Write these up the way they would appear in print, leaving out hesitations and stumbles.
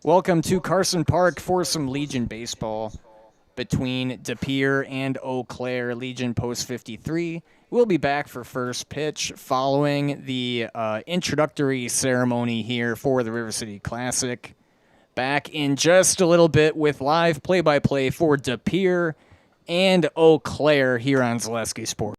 Welcome to Carson Park for some Legion baseball between De Pere and Eau Claire. Legion post 53. We'll be back for first pitch following the introductory ceremony here for the River City Classic. Back in just a little bit with live play-by-play for De Pere and Eau Claire here on Zaleski Sports.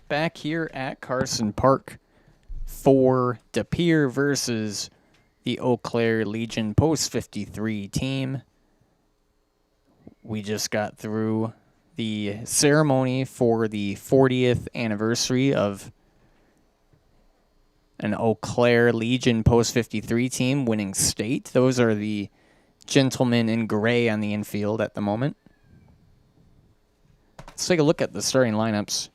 back here at Carson Park for De Pere versus the Eau Claire Legion Post 53 team. We just got through the ceremony for the 40th anniversary of an Eau Claire Legion Post 53 team winning state. Those are the gentlemen in gray on the infield at the moment. Let's take a look at the starting lineups.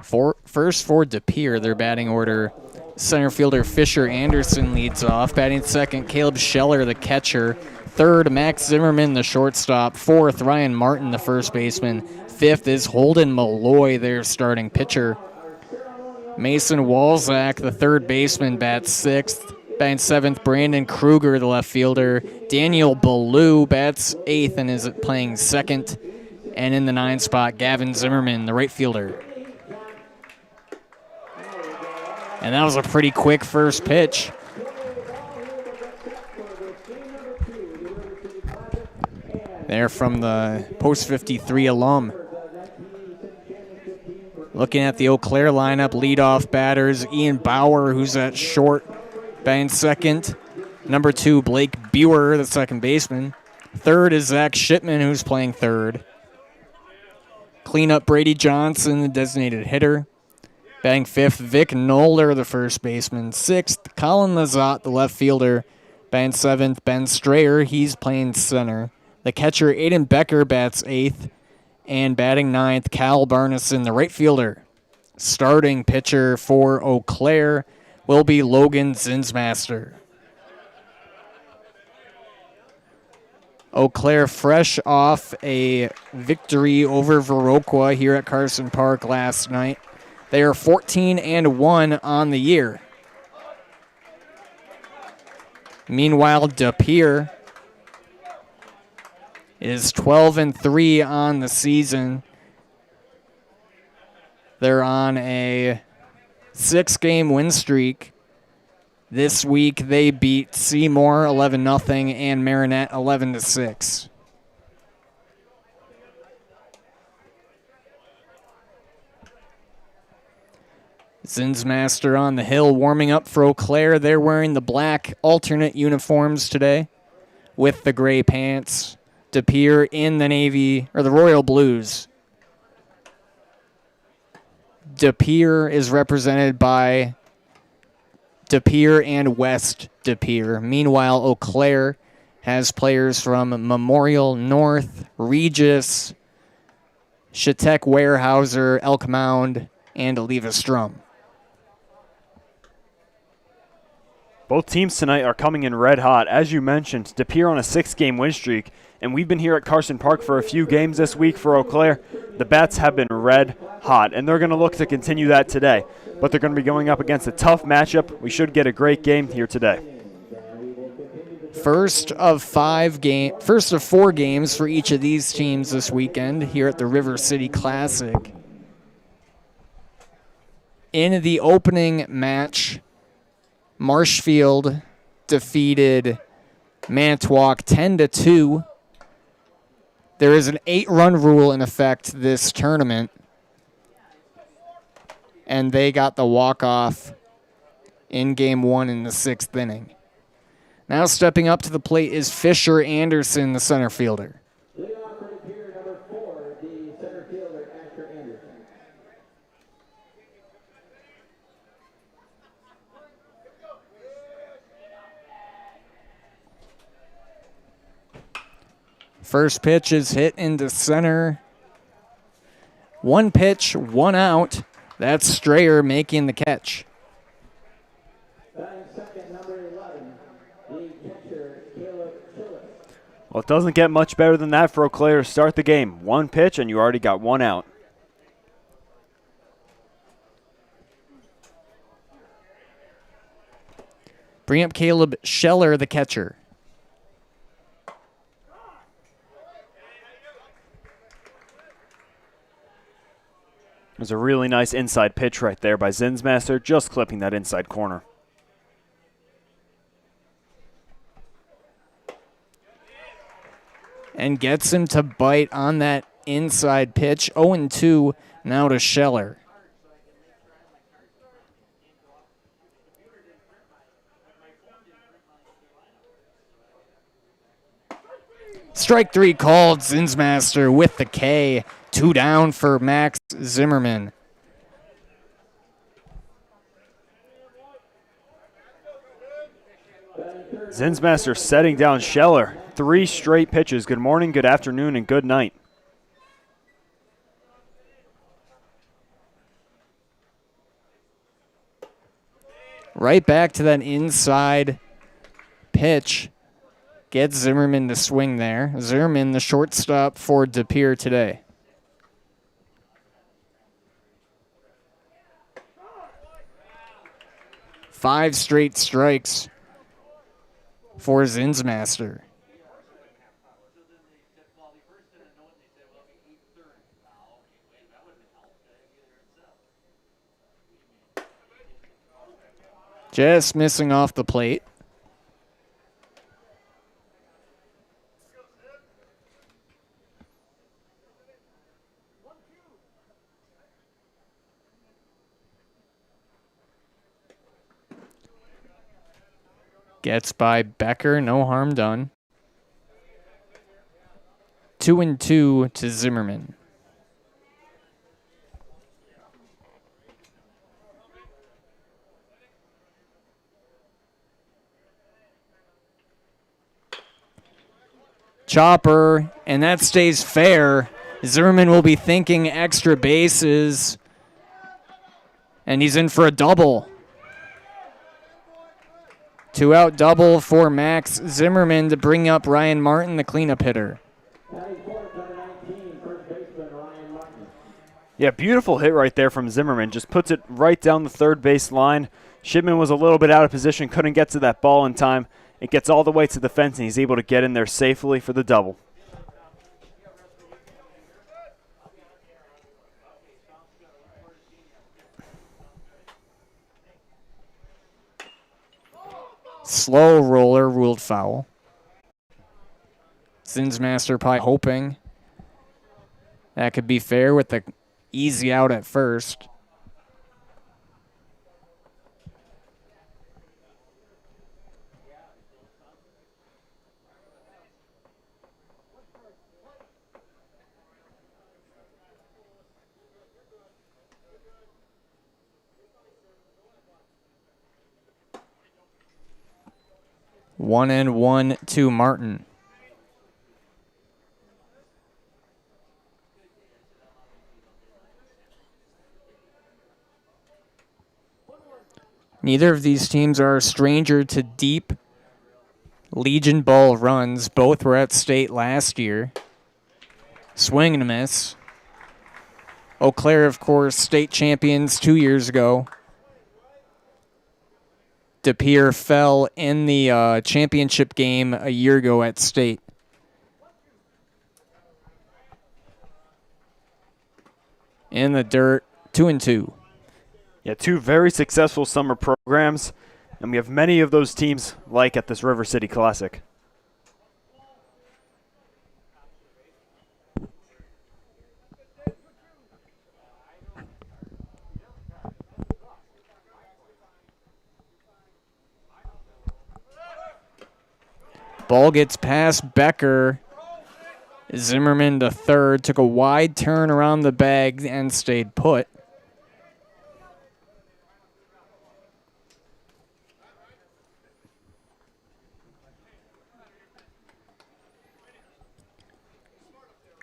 First for De Pere, their batting order. Center fielder Fisher Anderson leads off. Batting second, Caleb Scheller, the catcher. Third, Max Zimmerman, the shortstop. Fourth, Ryan Martin, the first baseman. Fifth is Holden Malloy, their starting pitcher. Mason Walzak, the third baseman, bats sixth. Batting seventh, Brandon Kruger, the left fielder. Daniel Ballou bats eighth and is playing second. And in the ninth spot, Gavin Zimmerman, the right fielder. And that was a pretty quick first pitch. There from the Post 53 alum. Looking at the Eau Claire lineup, leadoff batters, Ian Bauer, who's at short, batting second. Number 2, Blake Buer, the second baseman. Third is Zach Shipman, who's playing third. Cleanup, Brady Johnson, the designated hitter. Batting fifth, Vic Noller, the first baseman. Sixth, Colin Lazat, the left fielder. Batting seventh, Ben Strayer, he's playing center. The catcher, Aiden Becker, bats eighth. And batting ninth, Cal Barneson, the right fielder. Starting pitcher for Eau Claire will be Logan Zinsmaster. Eau Claire fresh off a victory over Viroqua here at Carson Park last night. They are 14-1 on the year. Meanwhile, De Pere is 12-3 on the season. They're on a 6-game win streak. This week they beat Seymour 11-0 and Marinette 11-6. Zinsmaster on the hill warming up for Eau Claire. They're wearing the black alternate uniforms today with the gray pants. De Pere in the navy, or the royal blues. De Pere is represented by De Pere and West De Pere. Meanwhile, Eau Claire has players from Memorial North, Regis, Chautauqua Weyerhaeuser, Elk Mound, and Oliva Strum. Both teams tonight are coming in red hot. As you mentioned, De Pere on a 6-game win streak, and we've been here at Carson Park for a few games this week for Eau Claire. The bats have been red hot, and they're going to look to continue that today. But they're going to be going up against a tough matchup. We should get a great game here today. First of 4 games for each of these teams this weekend here at the River City Classic. In the opening match, Marshfield defeated Manitowoc 10-2. There is an 8-run rule in effect this tournament, and they got the walk-off in Game 1 in the 6th inning. Now stepping up to the plate is Fisher Anderson, the center fielder. First pitch is hit into center. 1 pitch, 1 out. That's Strayer making the catch. Well, it doesn't get much better than that for Eau Claire to start the game. 1 pitch, and you already got 1 out. Bring up Caleb Scheller, the catcher. There's a really nice inside pitch right there by Zinsmaster, just clipping that inside corner. And gets him to bite on that inside pitch. 0-2 now to Scheller. Strike 3 called. Zinsmaster with the K. 2 down for Max Zimmerman. Zinsmaster setting down Scheller. 3 straight pitches. Good morning, good afternoon, and good night. Right back to that inside pitch. Gets Zimmerman to swing there. Zimmerman, the shortstop for De Pere today. Five straight strikes for Zinsmaster. Just missing off the plate. Gets by Becker, no harm done. 2-2 to Zimmerman. Chopper, and that stays fair. Zimmerman will be thinking extra bases, and he's in for a double. 2-out double for Max Zimmerman to bring up Ryan Martin, the cleanup hitter. Yeah, beautiful hit right there from Zimmerman. Just puts it right down the third base line. Shipman was a little bit out of position, couldn't get to that ball in time. It gets all the way to the fence, and he's able to get in there safely for the double. Slow roller ruled foul. Zinsmaster probably hoping that could be fair with the easy out at first. One and one to Martin. Neither of these teams are a stranger to deep Legion ball runs. Both were at state last year. Swing and a miss. Eau Claire, of course, state champions 2 years ago. De Pere fell in the championship game a year ago at state. In the dirt, 2-2. Yeah, 2 very successful summer programs, and we have many of those teams like at this River City Classic. Ball gets past Becker. Zimmerman, the third, took a wide turn around the bag and stayed put.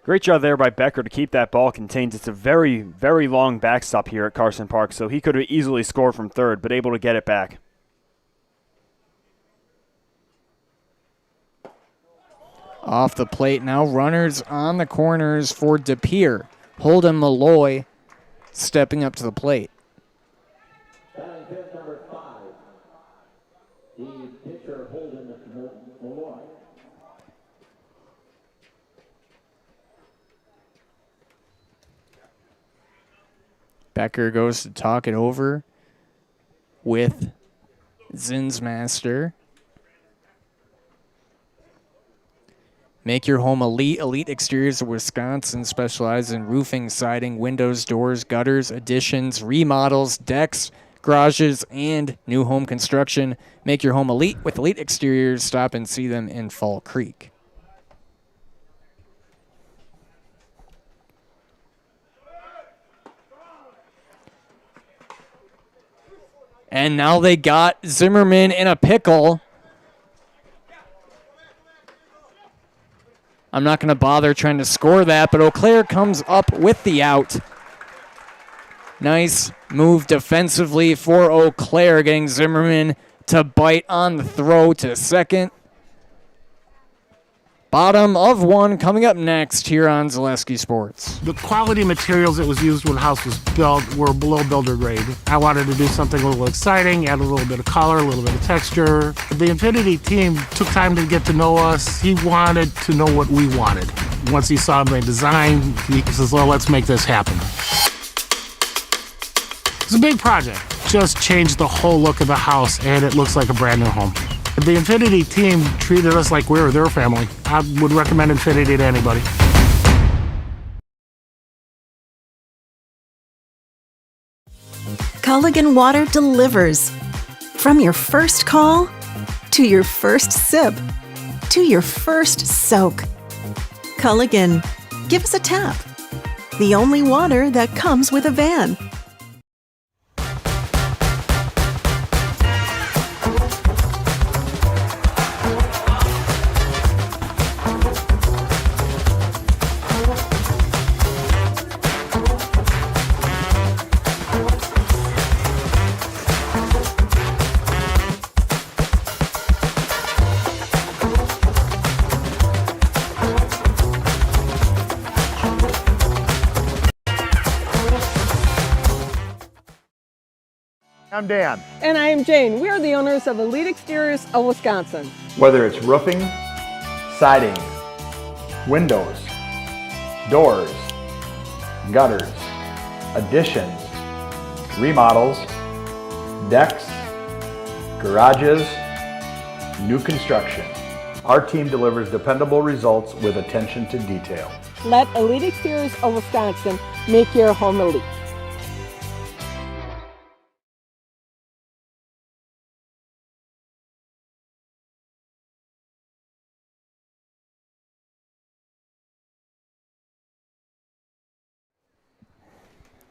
Great job there by Becker to keep that ball contained. It's a very, very long backstop here at Carson Park, so he could have easily scored from third, but able to get it back. Off the plate now, runners on the corners for De Pere. Holden Malloy stepping up to the plate. Number 5, the pitcher Holden Malloy. Becker goes to talk it over with Zinsmaster. Make your home elite. Elite Exteriors of Wisconsin specializes in roofing, siding, windows, doors, gutters, additions, remodels, decks, garages, and new home construction. Make your home elite with Elite Exteriors. Stop and see them in Fall Creek. And now they got Zimmerman in a pickle. I'm not going to bother trying to score that, but Eau Claire comes up with the out. Nice move defensively for Eau Claire, getting Zimmerman to bite on the throw to second. Bottom of one coming up next here on Zaleski Sports. The quality materials that was used when the house was built were below builder grade. I wanted to do something a little exciting, add a little bit of color, a little bit of texture. The Infinity team took time to get to know us. He wanted to know what we wanted. Once he saw my design, he says, well, let's make this happen. It's a big project. Just changed the whole look of the house, and it looks like a brand new home. The Infinity team treated us like we were their family. I would recommend Infinity to anybody. Culligan Water delivers. From your first call, to your first sip, to your first soak. Culligan, give us a tap. The only water that comes with a van. I'm Dan. And I am Jane. We are the owners of Elite Exteriors of Wisconsin. Whether it's roofing, siding, windows, doors, gutters, additions, remodels, decks, garages, new construction, our team delivers dependable results with attention to detail. Let Elite Exteriors of Wisconsin make your home elite.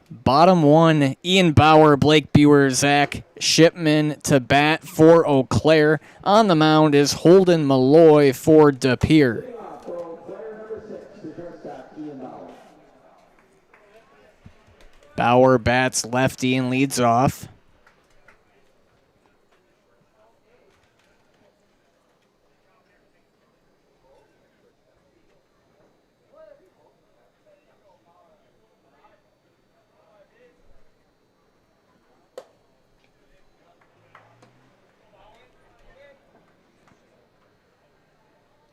Bottom one, Ian Bauer, Blake Buer, Zach Shipman to bat for Eau Claire. On the mound is Holden Malloy for De Pere. Bauer bats lefty and leads off.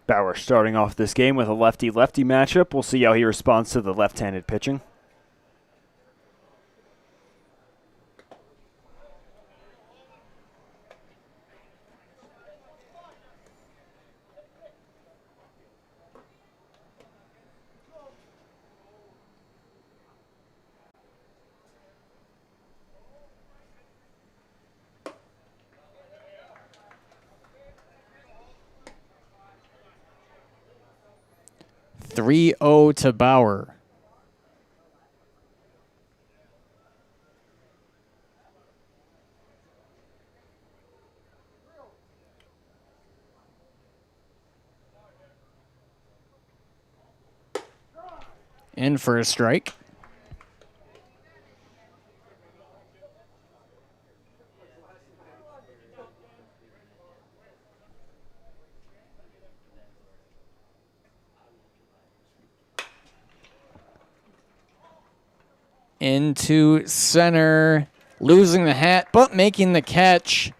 Bauer starting off this game with a lefty-lefty matchup. We'll see how he responds to the left-handed pitching. Three-0 to Bauer. In for a strike. Into center, losing the hat, but making the catch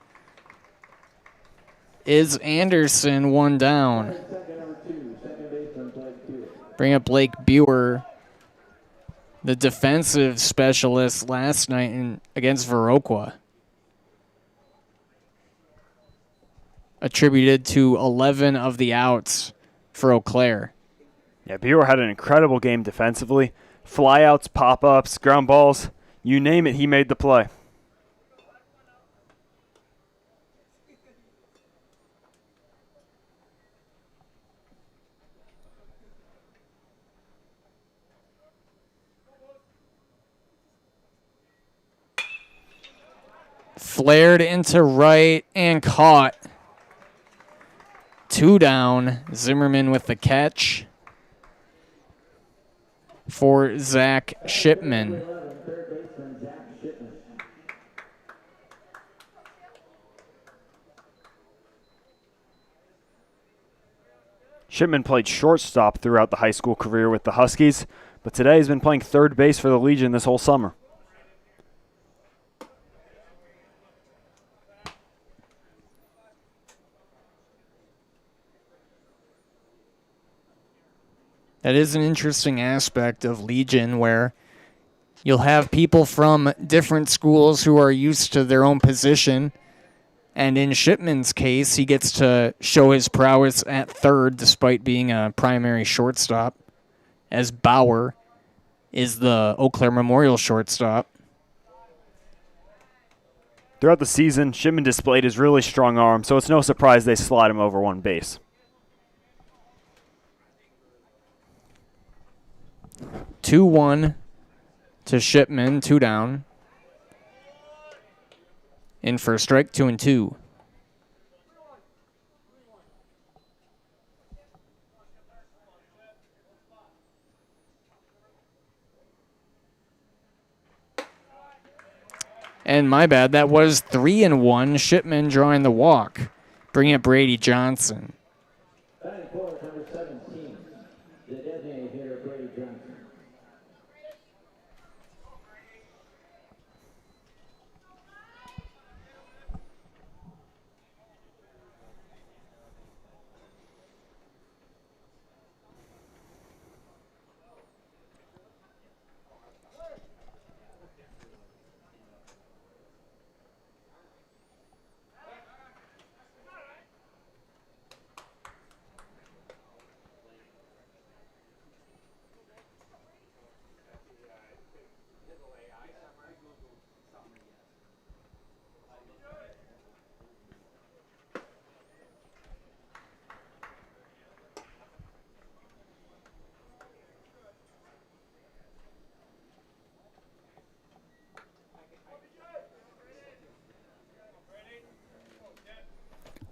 is Anderson, one down. Bring up Blake Buer, the defensive specialist last night against Viroqua. Attributed to 11 of the outs for Eau Claire. Yeah, Buer had an incredible game defensively. Flyouts, pop-ups, ground balls, you name it, he made the play. Flared into right and caught. 2 down. Zimmerman with the catch for Zach Shipman. Shipman played shortstop throughout the high school career with the Huskies, but today he's been playing third base for the Legion this whole summer. That is an interesting aspect of Legion where you'll have people from different schools who are used to their own position. And in Shipman's case, he gets to show his prowess at third despite being a primary shortstop, as Bauer is the Eau Claire Memorial shortstop. Throughout the season, Shipman displayed his really strong arm, so it's no surprise they slide him over one base. 2-1 to Shipman, 2 down. In for a strike, 2-2. And my bad, that was 3-1. Shipman drawing the walk, bringing up Brady Johnson. Batting forward, number 17, the designated hitter, Brady Johnson.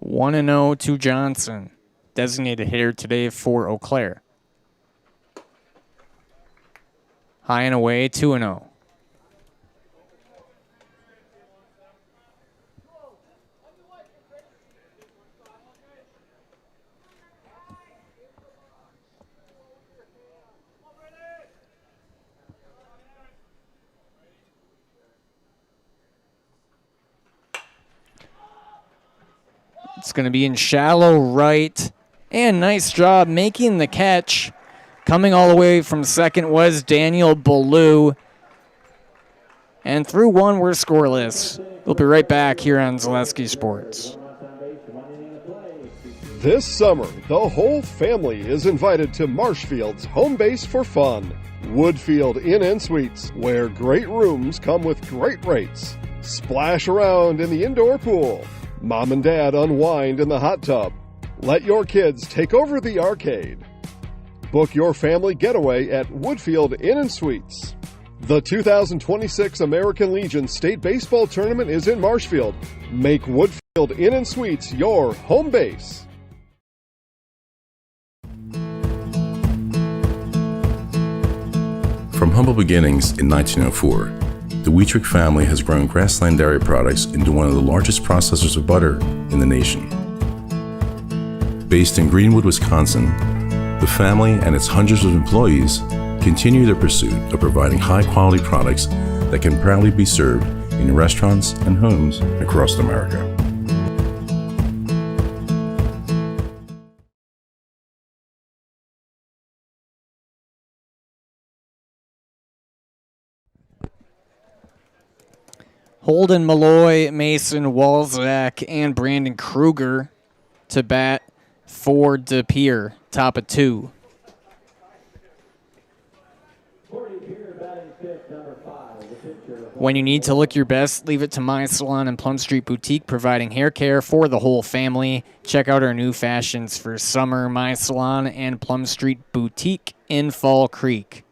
One 1-0 to Johnson, designated hitter today for Eau Claire. High and away, 2-0. It's going to be in shallow right. And nice job making the catch. Coming all the way from second was Daniel Ballou. And through one, we're scoreless. We'll be right back here on Zaleski Sports. This summer, the whole family is invited to Marshfield's home base for fun. Woodfield Inn & Suites, where great rooms come with great rates. Splash around in the indoor pool. Mom and Dad unwind in the hot tub. Let your kids take over the arcade. Book your family getaway at Woodfield Inn & Suites. The 2026 American Legion State Baseball Tournament is in Marshfield. Make Woodfield Inn & Suites your home base. From humble beginnings in 1904, the Wheatrick family has grown Grassland Dairy Products into one of the largest processors of butter in the nation. Based in Greenwood, Wisconsin, the family and its hundreds of employees continue their pursuit of providing high-quality products that can proudly be served in restaurants and homes across America. Holden Malloy, Mason Walzak, and Brandon Kruger to bat for De Pere, top of 2. When you need to look your best, leave it to My Salon and Plum Street Boutique, providing hair care for the whole family. Check out our new fashions for summer, My Salon and Plum Street Boutique in Fall Creek.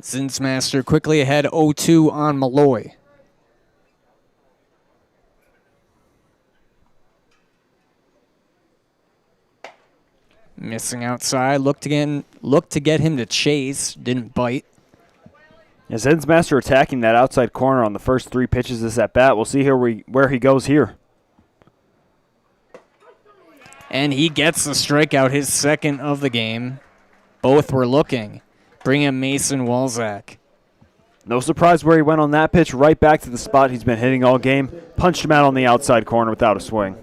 Zinsmaster quickly ahead 0-2 on Malloy. Missing outside, looked to get him to chase, didn't bite. As Zinsmaster attacking that outside corner on the first 3 pitches of this at bat. We'll see here where he goes here. And he gets the strikeout, his second of the game. Both were looking. Bring in Mason Walzak. No surprise where he went on that pitch, right back to the spot he's been hitting all game. Punched him out on the outside corner without a swing.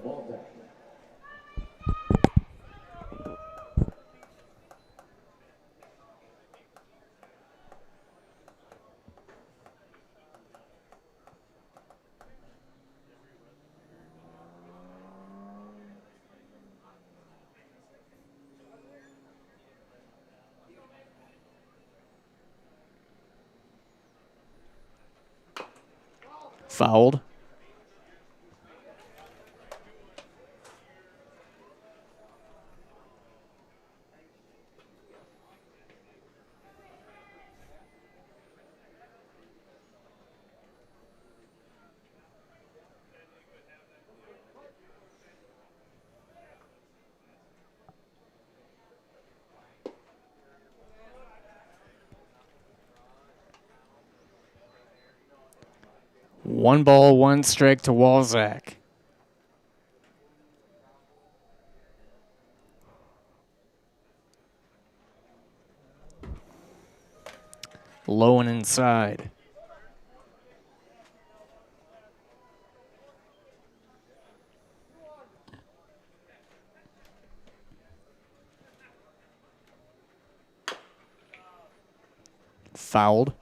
Fouled. One ball, one strike to Walzak. Low and inside. Fouled.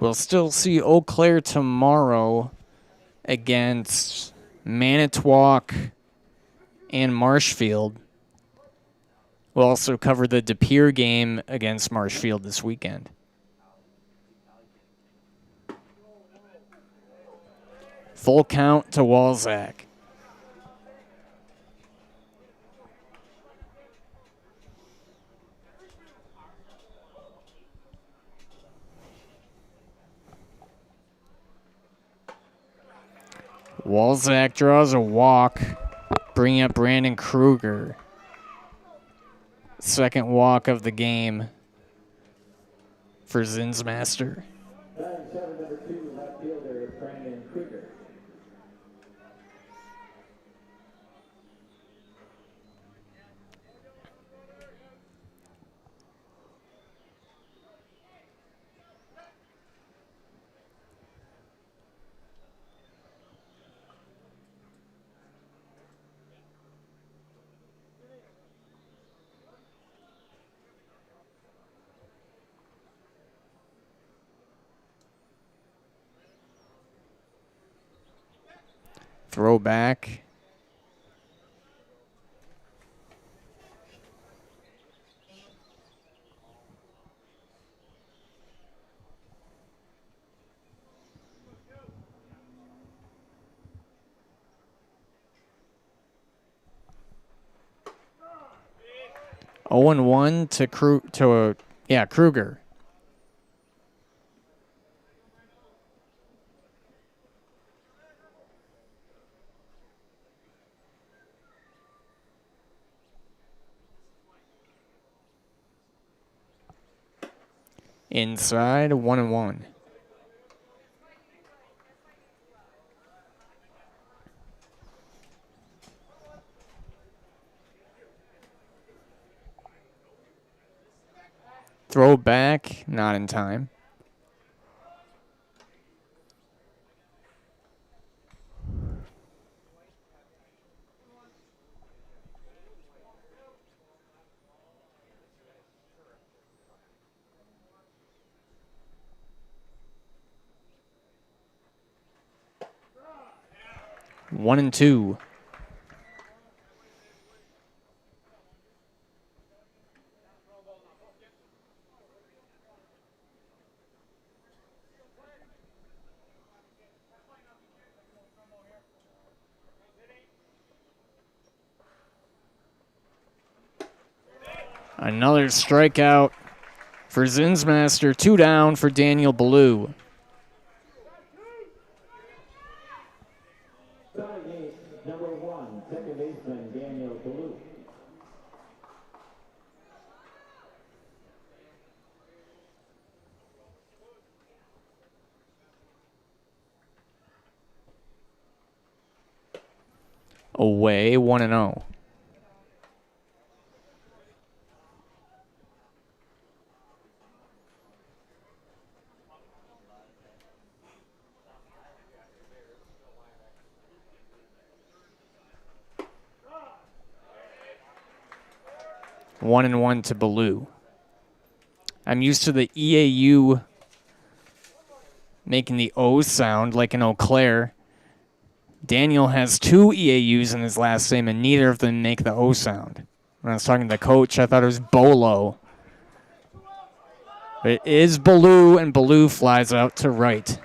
We'll still see Eau Claire tomorrow against Manitowoc and Marshfield. We'll also cover the De Pere game against Marshfield this weekend. Full count to Walzak. Walzak draws a walk, bringing up Brandon Kruger. Second walk of the game for Zinsmaster. Batting seven, number 2, left fielder Brandon Kruger. Throw back. Oh and 1 to Kruger. Inside, 1-1. Throw back, not in time. One and 2. Another strikeout for Zinsmaster. 2 down for Daniel Ballou. Number 1, second baseman Daniel Ballou. Away 1-0. One and one to Ballou. I'm used to the EAU making the O sound like an Eau Claire. Daniel has 2 EAUs in his last name, and neither of them make the O sound. When I was talking to the coach, I thought it was Bolo. But it is Ballou, and Ballou flies out to right.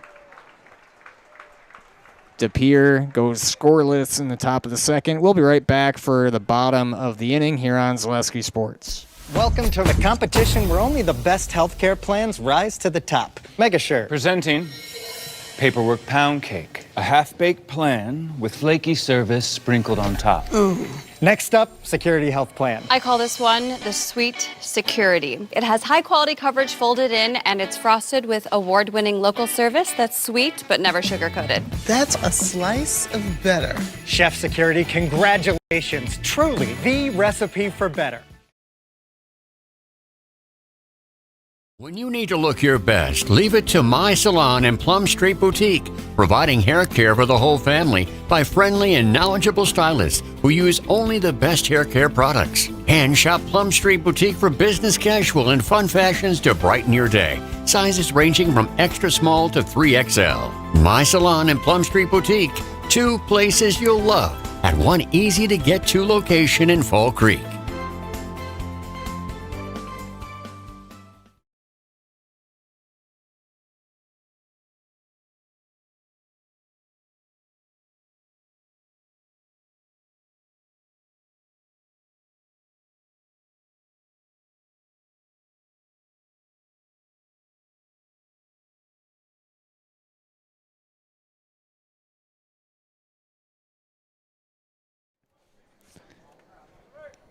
DePere goes scoreless in the top of the second. We'll be right back for the bottom of the inning here on Zaleski Sports. Welcome to the competition where only the best healthcare plans rise to the top. MegaSure. Presenting Paperwork Pound Cake, a half-baked plan with flaky service sprinkled on top. Next up, Security Health Plan. I call this one the Sweet Security. It has high-quality coverage folded in, and it's frosted with award-winning local service that's sweet but never sugar-coated. That's a slice of better. Chef Security, congratulations. Truly the recipe for better. When you need to look your best, leave it to My Salon in Plum Street Boutique, providing hair care for the whole family by friendly and knowledgeable stylists who use only the best hair care products. And shop Plum Street Boutique for business casual and fun fashions to brighten your day. Sizes ranging from extra small to 3XL. My Salon in Plum Street Boutique, 2 places you'll love at one easy-to-get-to location in Fall Creek.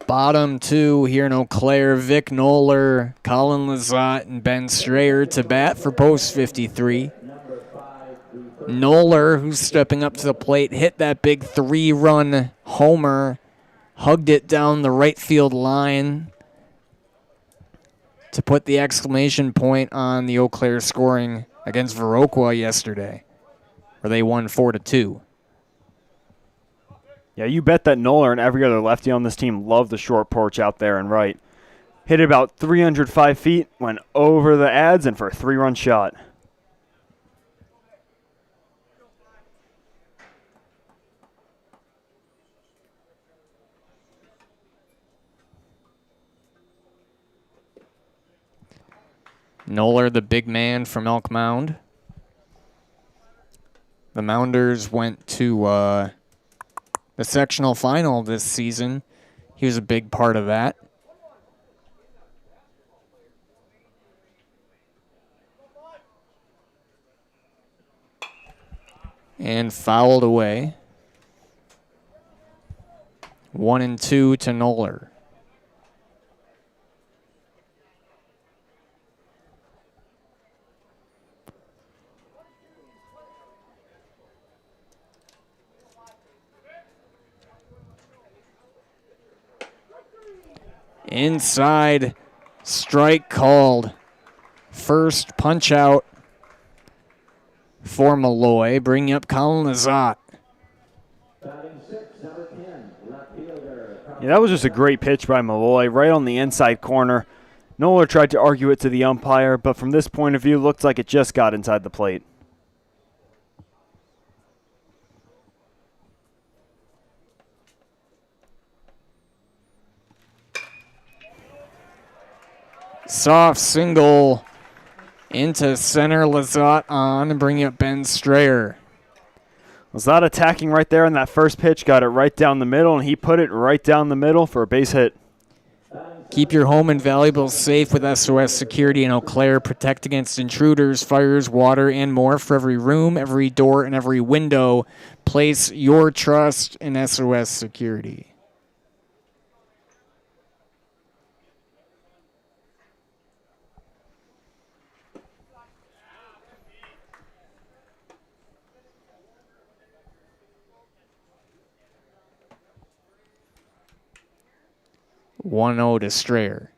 Bottom 2 here in Eau Claire. Vic Noller, Colin Lizotte, and Ben Strayer to bat for post 53. Noller, who's stepping up to the plate, hit that big 3-run homer, hugged it down the right field line to put the exclamation point on the Eau Claire scoring against Viroqua yesterday, where they won 4-2. Yeah, you bet that Noller and every other lefty on this team love the short porch out there and right. Hit it about 305 feet, went over the ads, and for a 3-run shot. Noller, the big man from Elk Mound. The Mounders went to the sectional final this season. He was a big part of that. And fouled away. 1-2 to Noller. Inside, strike called. First punch out for Malloy, bringing up Colin Lizotte. Yeah, that was just a great pitch by Malloy, right on the inside corner. Noller tried to argue it to the umpire, but from this point of view, looked like it just got inside the plate. Soft single into center. Lizotte on, bringing up Ben Strayer. Lizotte attacking right there on that first pitch, got it right down the middle, and he put it right down the middle for a base hit. Keep your home and valuables safe with SOS Security in Eau Claire. Protect against intruders, fires, water, and more. For every room, every door, and every window, place your trust in SOS Security. One 0 to Strayer.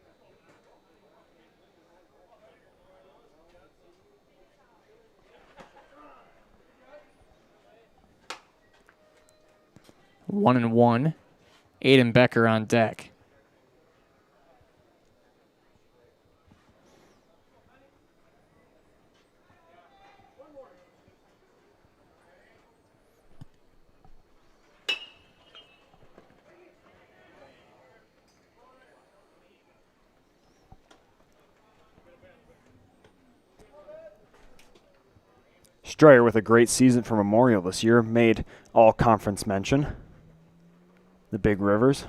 One and one. Aiden Becker on deck. Strayer with a great season for Memorial this year, made all-conference mention. The Big Rivers.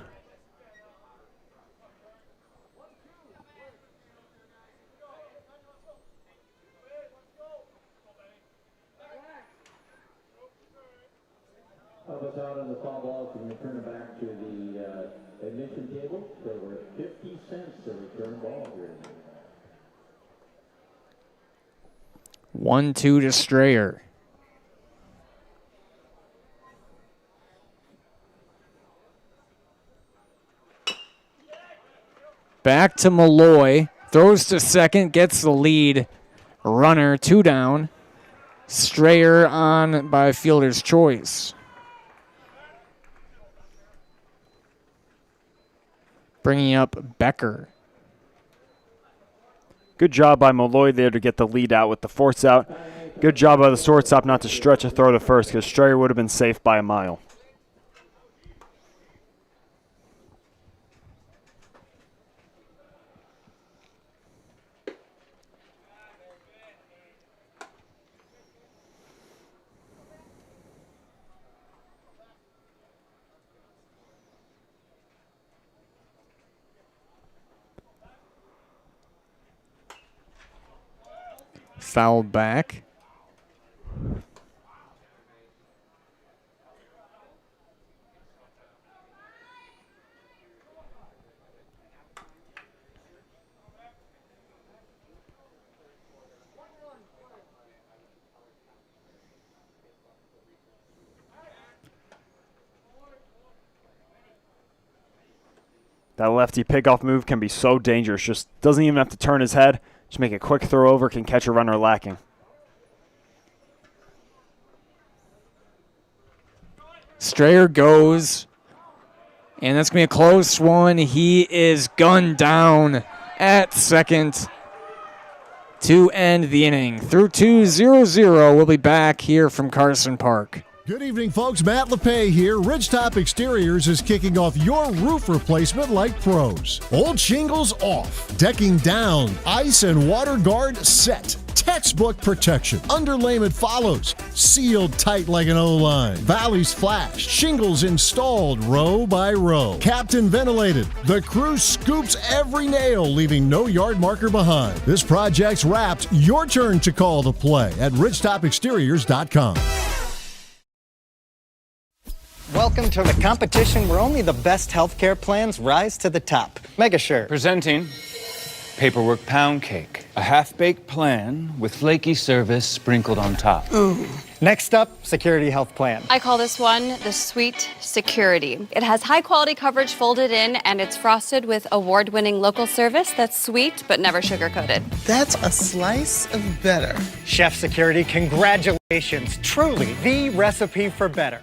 Elvis out on the foul ball, can return it back to the admission table. So we're at 50 cents to return the ball here. 1-2 to Strayer. Back to Malloy. Throws to second, gets the lead. Runner, 2 down. Strayer on by fielder's choice. Bringing up Becker. Good job by Malloy there to get the lead out with the force out. Good job by the shortstop not to stretch a throw to first because Strayer would have been safe by a mile. Foul back. That lefty pickoff move can be so dangerous. Just doesn't even have to turn his head. Just make a quick throw over, can catch a runner lacking. Strayer goes. And that's going to be a close one. He is gunned down at second to end the inning. Through 2-0-0, we'll be back here from Carson Park. Good evening, folks. Matt LePay here. Ridgetop Exteriors is kicking off your roof replacement like pros. Old shingles off, decking down, ice and water guard set. Textbook protection. Underlayment follows. Sealed tight like an O-line. Valleys flashed. Shingles installed row by row. Captain ventilated. The crew scoops every nail, leaving no yard marker behind. This project's wrapped. Your turn to call the play at ridgetopexteriors.com. Welcome to the competition where only the best healthcare plans rise to the top. Megasure. Presenting Paperwork Pound Cake. A half-baked plan with flaky service sprinkled on top. Ooh. Next up, Security Health Plan. I call this one the Sweet Security. It has high-quality coverage folded in, and it's frosted with award-winning local service that's sweet but never sugar-coated. That's a slice of better. Chef Security, congratulations. Truly the recipe for better.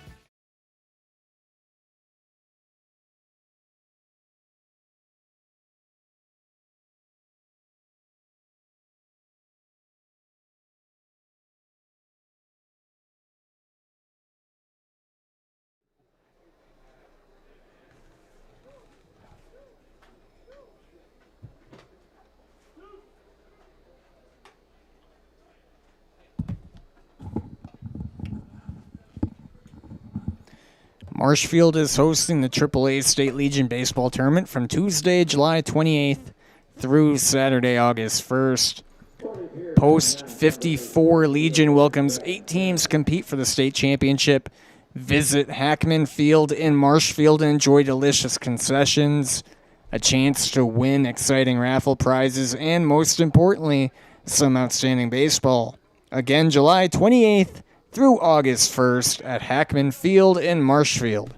Marshfield is hosting the AAA State Legion Baseball Tournament from Tuesday, July 28th through Saturday, August 1st. Post 54 Legion welcomes 8 teams to compete for the state championship. Visit Hackman Field in Marshfield and enjoy delicious concessions, a chance to win exciting raffle prizes, and most importantly, some outstanding baseball. Again, July 28th through August 1st at Hackman Field in Marshfield.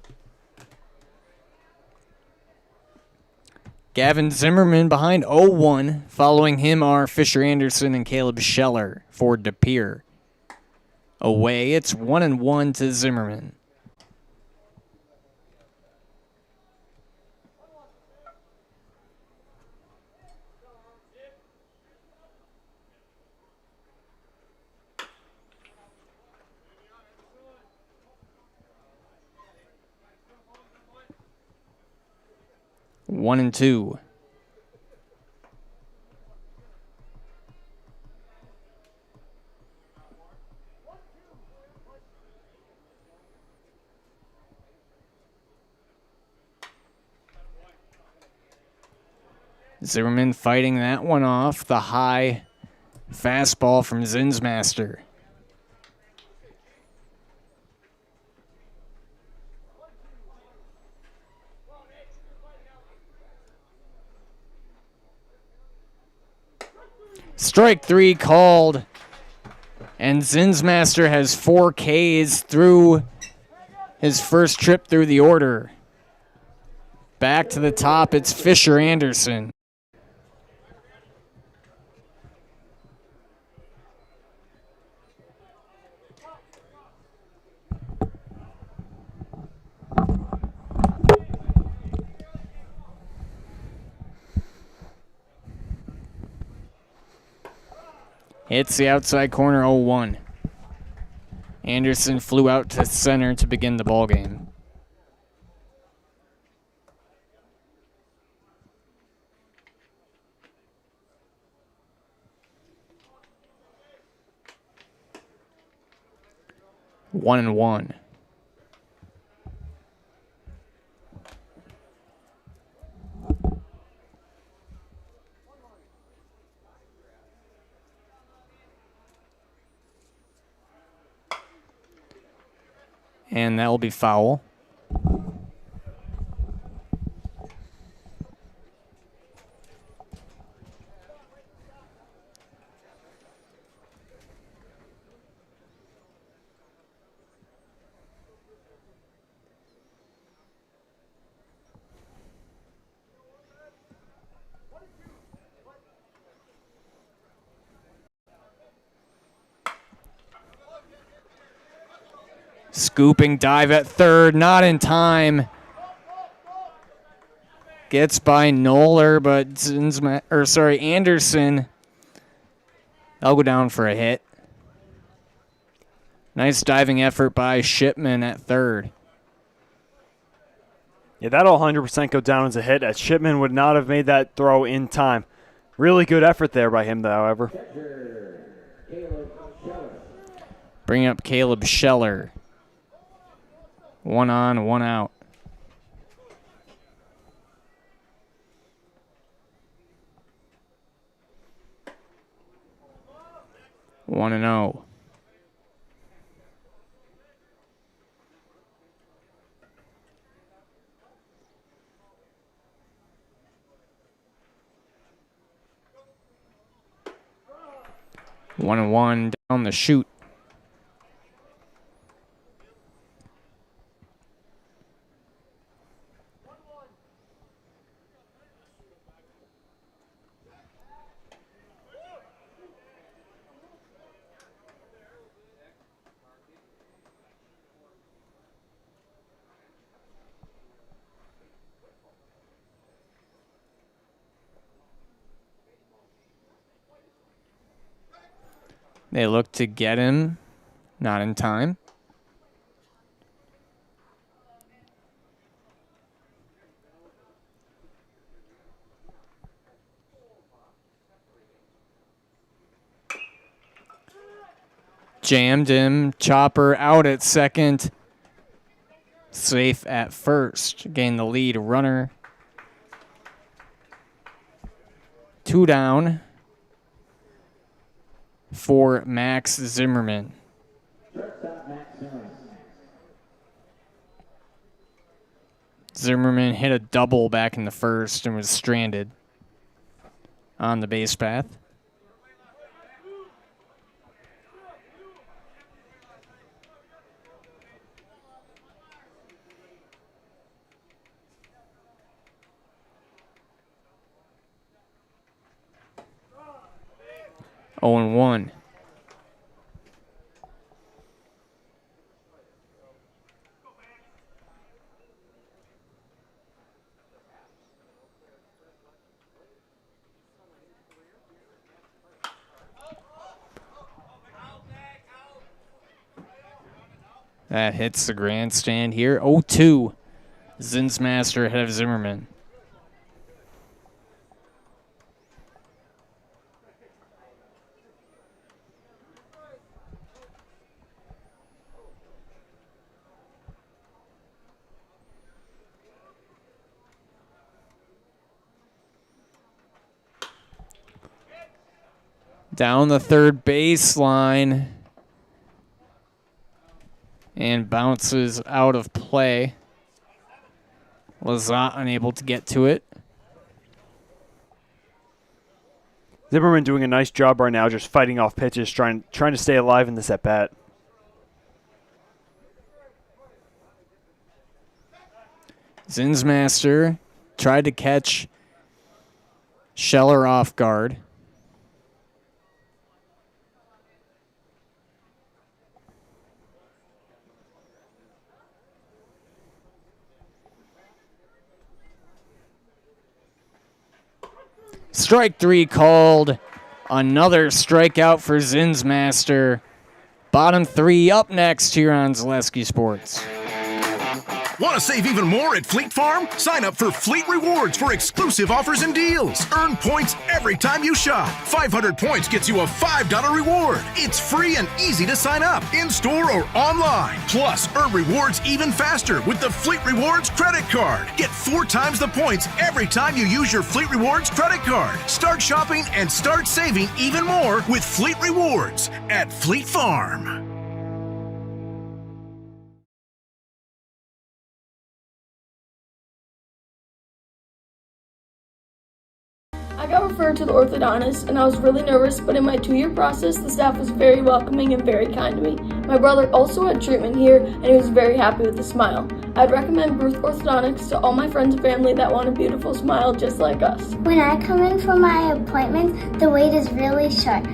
Gavin Zimmerman behind 0-1. Following him are Fisher Anderson and Caleb Scheller for De Pere. Away, it's 1-1 to Zimmerman. One and two. Zimmerman fighting that one off. The high fastball from Zinsmaster. Strike 3 called. And Zinsmaster has 4 Ks through his first trip through the order. Back to the top, it's Fisher Anderson. Hits the outside corner 0-1. Anderson flew out to center to begin the ballgame. One and one. And that will be foul. Scooping dive at third, not in time. Gets by Noller, but Anderson. They'll go down for a hit. Nice diving effort by Shipman at third. Yeah, that'll 100% go down as a hit, as Shipman would not have made that throw in time. Really good effort there by him, however. Bring up Caleb Scheller. 1 on, 1 out. One and 0. One and 1 down the chute. They look to get him, not in time. Jammed him, Chopper out at second. safe at first. Gain the lead runner. 2 down for Max Zimmerman. Zimmerman hit a double back in the first and was stranded on the base path. Oh and 1. That hits the grandstand here. 0-2. Zinsmaster ahead of Zimmerman. Down the third baseline. And bounces out of play. Lazat unable to get to it. Zimmerman doing a nice job right now, just fighting off pitches, trying to stay alive in this at-bat. Zinsmaster tried to catch Scheller off guard. Strike 3 called. Another strikeout for Zinsmaster. Bottom 3 up next here on Zaleski Sports. Want to save even more at Fleet Farm? Sign up for Fleet Rewards for exclusive offers and deals. Earn points every time you shop. 500 points gets you a $5 reward. It's free and easy to sign up, in-store or online. Plus, earn rewards even faster with the Fleet Rewards credit card. Get 4 times the points every time you use your Fleet Rewards credit card. Start shopping and start saving even more with Fleet Rewards at Fleet Farm. I got referred to the orthodontist and I was really nervous, but in my 2-year process, the staff was very welcoming and very kind to me. My brother also had treatment here and he was very happy with the smile. I'd recommend Bruce Orthodontics to all my friends and family that want a beautiful smile just like us. When I come in for my appointment, the wait is really short.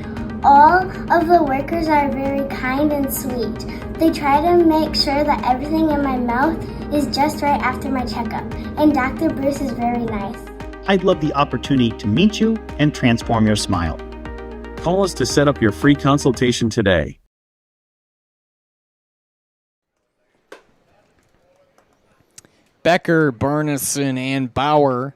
All of the workers are very kind and sweet. They try to make sure that everything in my mouth is just right after my checkup, and Dr. Bruce is very nice. I'd love the opportunity to meet you and transform your smile. Call us to set up your free consultation today. Becker, Barneson, and Bauer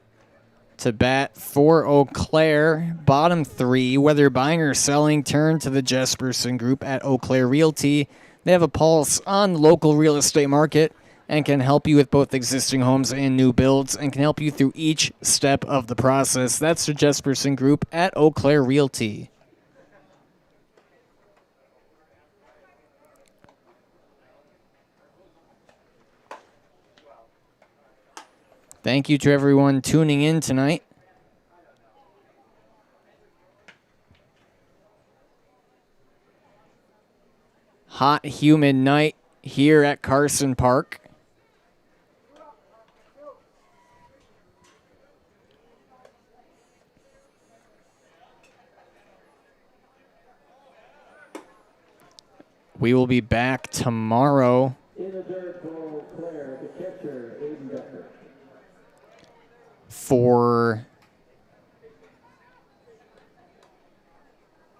to bat for Eau Claire. Bottom 3, whether buying or selling, turn to the Jesperson Group at Eau Claire Realty. They have a pulse on the local real estate market and can help you with both existing homes and new builds and can help you through each step of the process. That's the Jesperson Group at Eau Claire Realty. Thank you to everyone tuning in tonight. Hot, humid night here at Carson Park. We will be back tomorrow for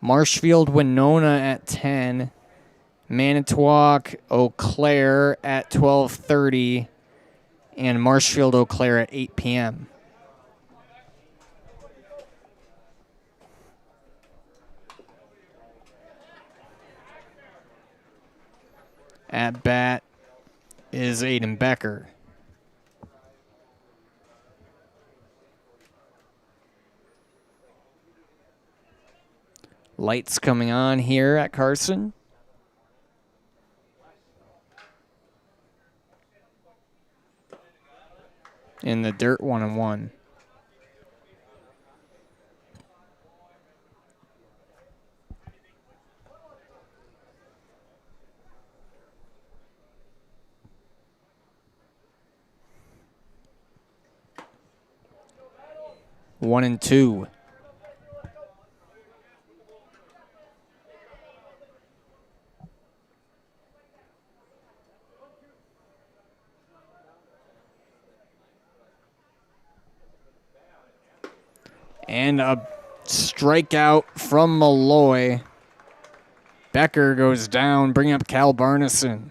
Marshfield Winona at 10, Manitowoc Eau Claire at 12:30, and Marshfield Eau Claire at 8 p.m. At bat, is Aiden Becker. Lights coming on here at Carson. In the dirt, 1-1. One and two. And a strikeout from Malloy. Becker goes down, bring up Cal Barneson.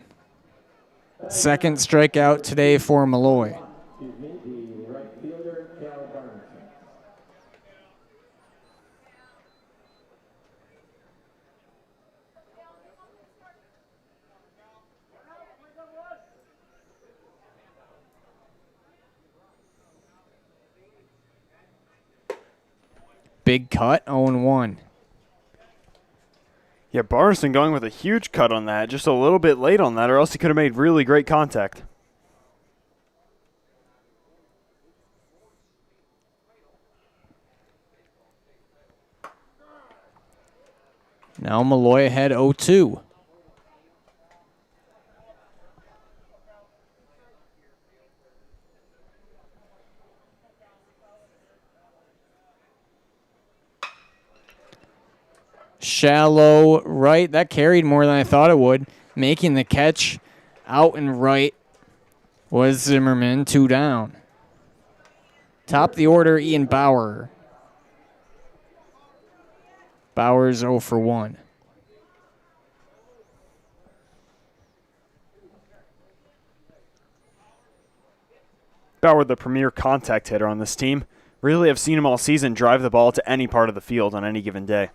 Second strikeout today for Malloy. Big cut, 0-1. Yeah, Barneson going with a huge cut on that. Just a little bit late on that, or else he could have made really great contact. Now Malloy ahead 0-2. Shallow right. That carried more than I thought it would. Making the catch out and right was Zimmerman. 2 down. Top of the order, Ian Bauer. Bauer's 0 for 1. Bauer, the premier contact hitter on this team. Really have seen him all season drive the ball to any part of the field on any given day.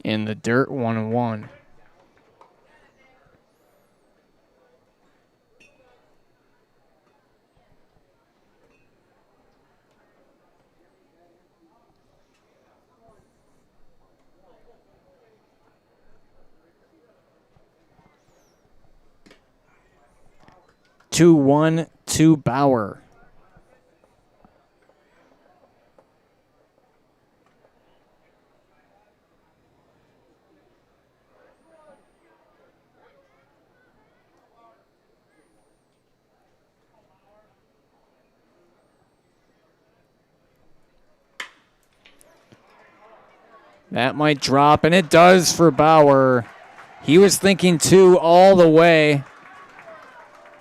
In the dirt, 1-1. Two, 1-2 Bauer. That might drop, and it does for Bauer. He was thinking 2 all the way.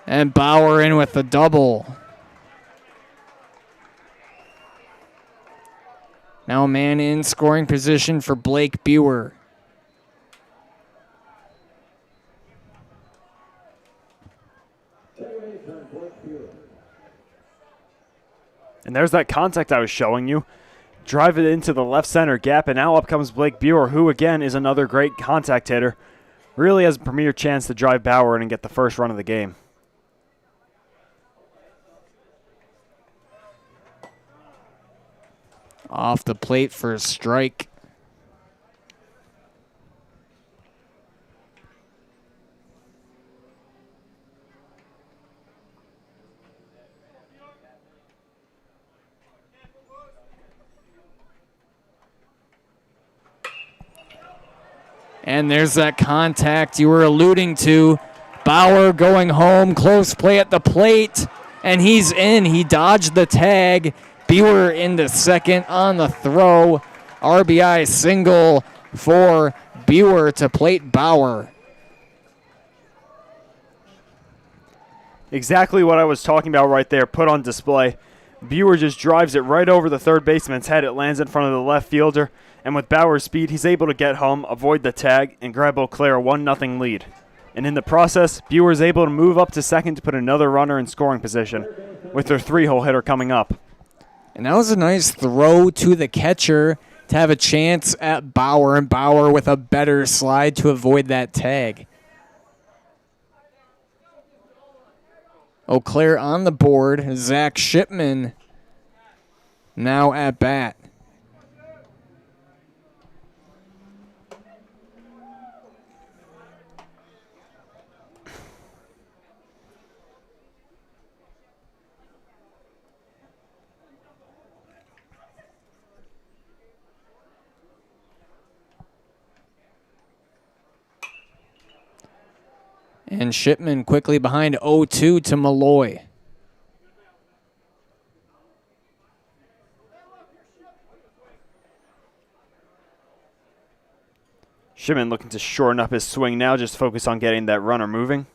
And Bauer in with the double. Now a man in scoring position for Blake Buer. And there's that contact I was showing you. Drive it into the left center gap, and now up comes Blake Buer, who again is another great contact hitter. Really has a premier chance to drive Bauer in and get the first run of the game. Off the plate for a strike. And there's that contact you were alluding to. Bauer going home, close play at the plate, and he's in. He dodged the tag. Buer into second on the throw. RBI single for Buer to plate Bauer. Exactly what I was talking about right there, put on display. Buer just drives it right over the third baseman's head. It lands in front of the left fielder, And with Bauer's speed, he's able to get home, avoid the tag, and grab Eau Claire a 1-0 lead. And in the process, Buer is able to move up to second to put another runner in scoring position, with their 3-hole hitter coming up. And that was a nice throw to the catcher to have a chance at Bauer, and Bauer with a better slide to avoid that tag. Eau Claire on the board. Zach Shipman now at bat. And Shipman quickly behind 0-2 to Malloy. Shipman looking to shorten up his swing now, just focus on getting that runner moving.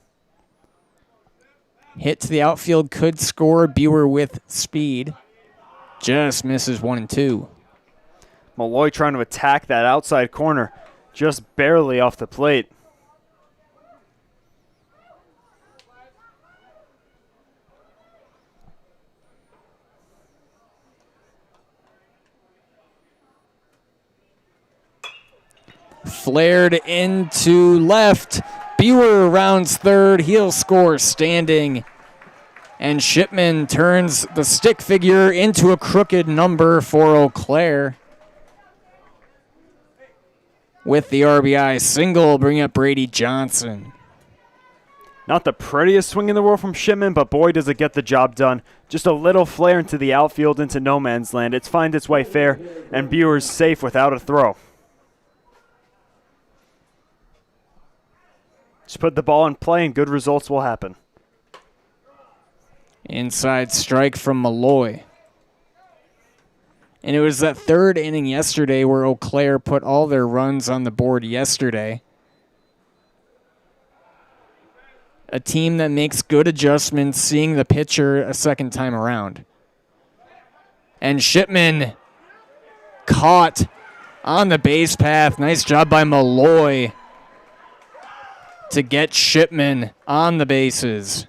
Hit to the outfield could score. Buer with speed. Just misses 1-2. Malloy trying to attack that outside corner, just barely off the plate. Flared into left. Buer rounds third. He'll score standing. And Shipman turns the stick figure into a crooked number for Eau Claire. With the RBI single, bring up Brady Johnson. Not the prettiest swing in the world from Shipman, but boy does it get the job done. Just a little flare into the outfield into no man's land. It's finds its way fair, and Buer's safe without a throw. Just put the ball in play and good results will happen. Inside strike from Malloy. And it was that third inning yesterday where Eau Claire put all their runs on the board yesterday. A team that makes good adjustments, seeing the pitcher a second time around. And Shipman caught on the base path. Nice job by Malloy to get Shipman on the bases.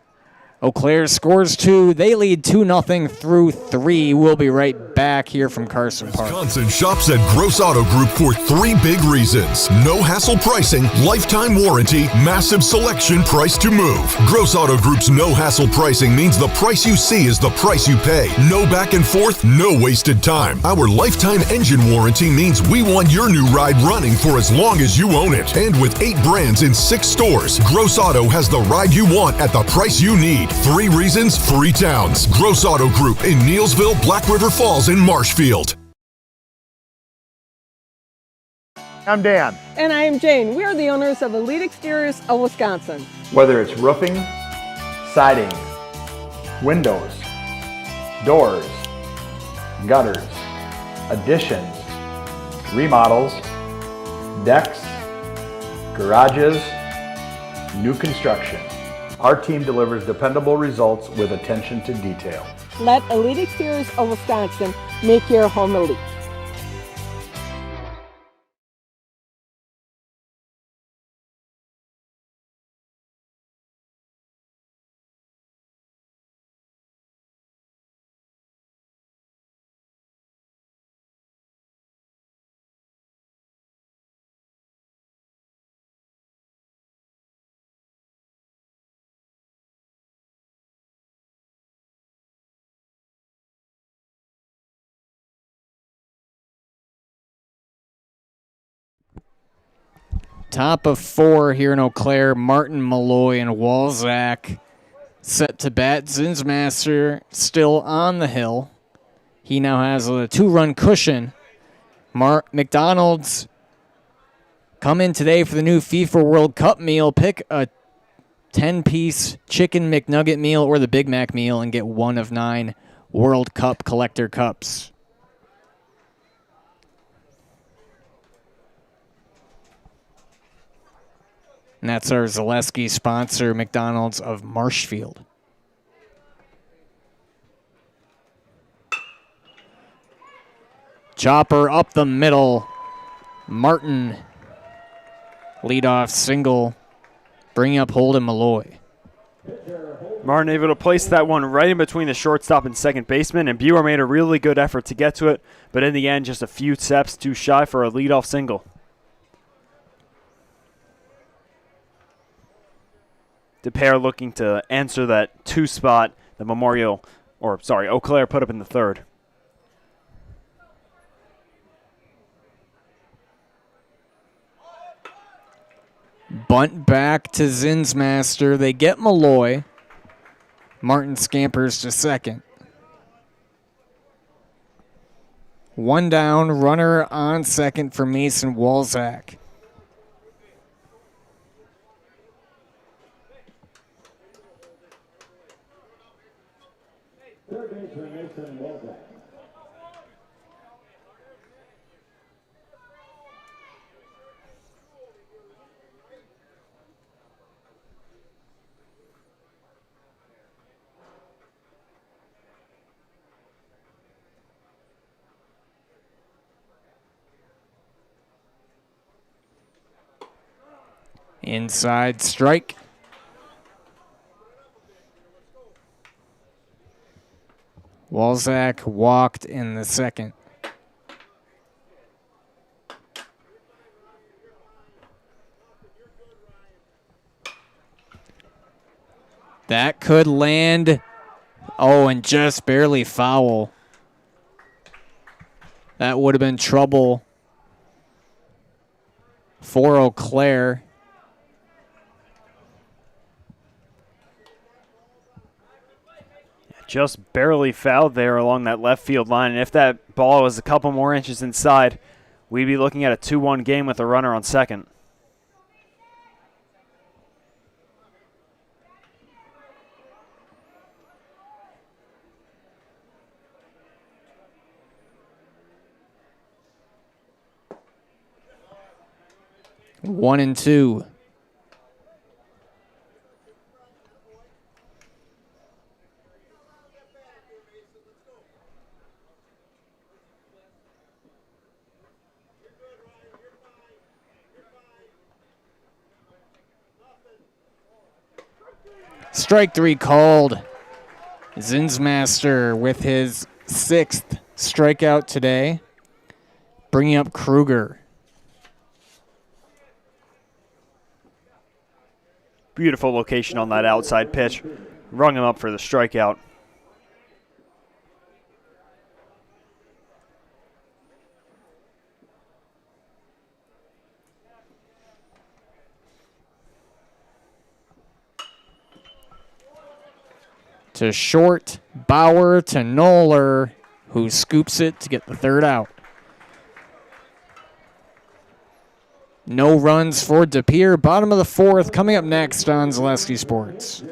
Eau Claire scores 2. They lead 2-0 through 3. We'll be right back here from Carson Park. Wisconsin shops at Gross Auto Group for 3 big reasons. No hassle pricing, lifetime warranty, massive selection, price to move. Gross Auto Group's no hassle pricing means the price you see is the price you pay. No back and forth, no wasted time. Our lifetime engine warranty means we want your new ride running for as long as you own it. And with 8 brands in 6 stores, Gross Auto has the ride you want at the price you need. 3 reasons, 3 towns. Gross Auto Group in Neelsville, Black River Falls, and Marshfield. I'm Dan. And I am Jane. We are the owners of Elite Exteriors of Wisconsin. Whether it's roofing, siding, windows, doors, gutters, additions, remodels, decks, garages, new construction. Our team delivers dependable results with attention to detail. Let Elite Exteriors of Wisconsin make your home elite. Top of 4 here in Eau Claire. Martin, Malloy, and Walzak set to bat. Zinsmaster still on the hill. He now has a 2-run cushion. McDonald's come in today for the new FIFA World Cup meal. Pick a 10-piece chicken McNugget meal or the Big Mac meal and get 1 of 9 World Cup collector cups. And that's our Zaleski sponsor, McDonald's of Marshfield. Chopper up the middle. Martin, leadoff single, bringing up Holden Malloy. Martin able to place that one right in between the shortstop and second baseman, and Buer made a really good effort to get to it, but in the end, just a few steps too shy for a leadoff single. Pere looking to answer that two spot that Eau Claire put up in the third. Bunt back to Zinsmaster. They get Malloy. Martin scampers to second. One down, runner on second for Mason Walzak. Third baseman Mason Walzak. Inside strike. Walzak walked in the second. That could land. Oh, and just barely foul. That would have been trouble for Eau Claire. Just barely fouled there along that left field line, and if that ball was a couple more inches inside, we'd be looking at a 2-1 game with a runner on second. One and two. Strike three called. Zinsmaster with his 6th strikeout today, bringing up Kruger. Beautiful location on that outside pitch. Rung him up for the strikeout. To short, Bauer to Noller, who scoops it to get the third out. No runs for Pere. Bottom of the fourth, coming up next on Zaleski Sports.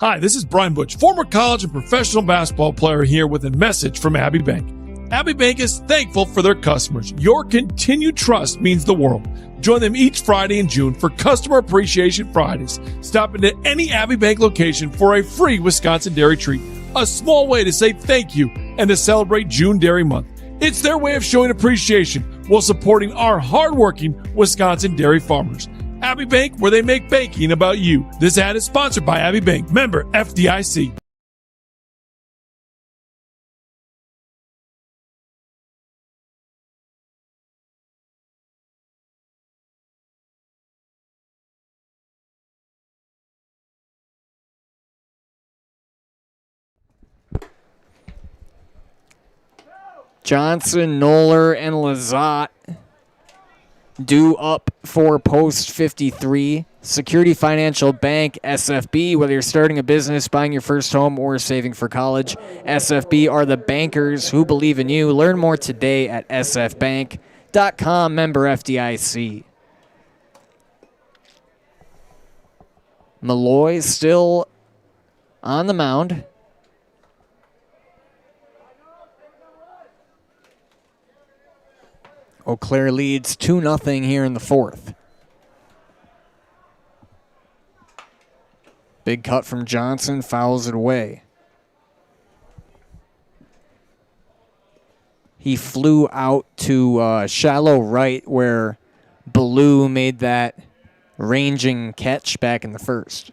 Hi, this is Brian Butch, former college and professional basketball player, here with a message from Abbey Bank. Abbey Bank is thankful for their customers. Your continued trust means the world. Join them each Friday in June for Customer Appreciation Fridays. Stop into any Abbey Bank location for a free Wisconsin dairy treat. A small way to say thank you and to celebrate June Dairy Month. It's their way of showing appreciation while supporting our hardworking Wisconsin dairy farmers. Abbey Bank, where they make banking about you. This ad is sponsored by Abbey Bank, member FDIC. Johnson, Noller, and Lazat due up for post 53. Security Financial Bank, SFB. Whether you're starting a business, buying your first home, or saving for college, SFB are the bankers who believe in you. Learn more today at SF Bank. BetOnline.com, member FDIC. Malloy still on the mound. Eau Claire leads 2-0 here in the fourth. Big cut from Johnson, fouls it away. He flew out to shallow right where Ballou made that ranging catch back in the first.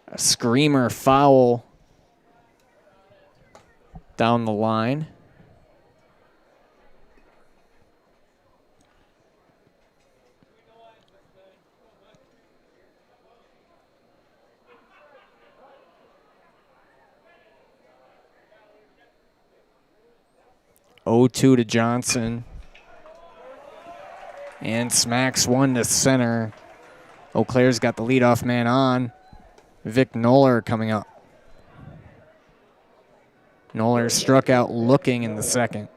A screamer foul down the line. Oh, 2 to Johnson. And smacks one to center. Eau Claire's got the leadoff man on. Vic Noller coming up. Noller struck out looking in the second.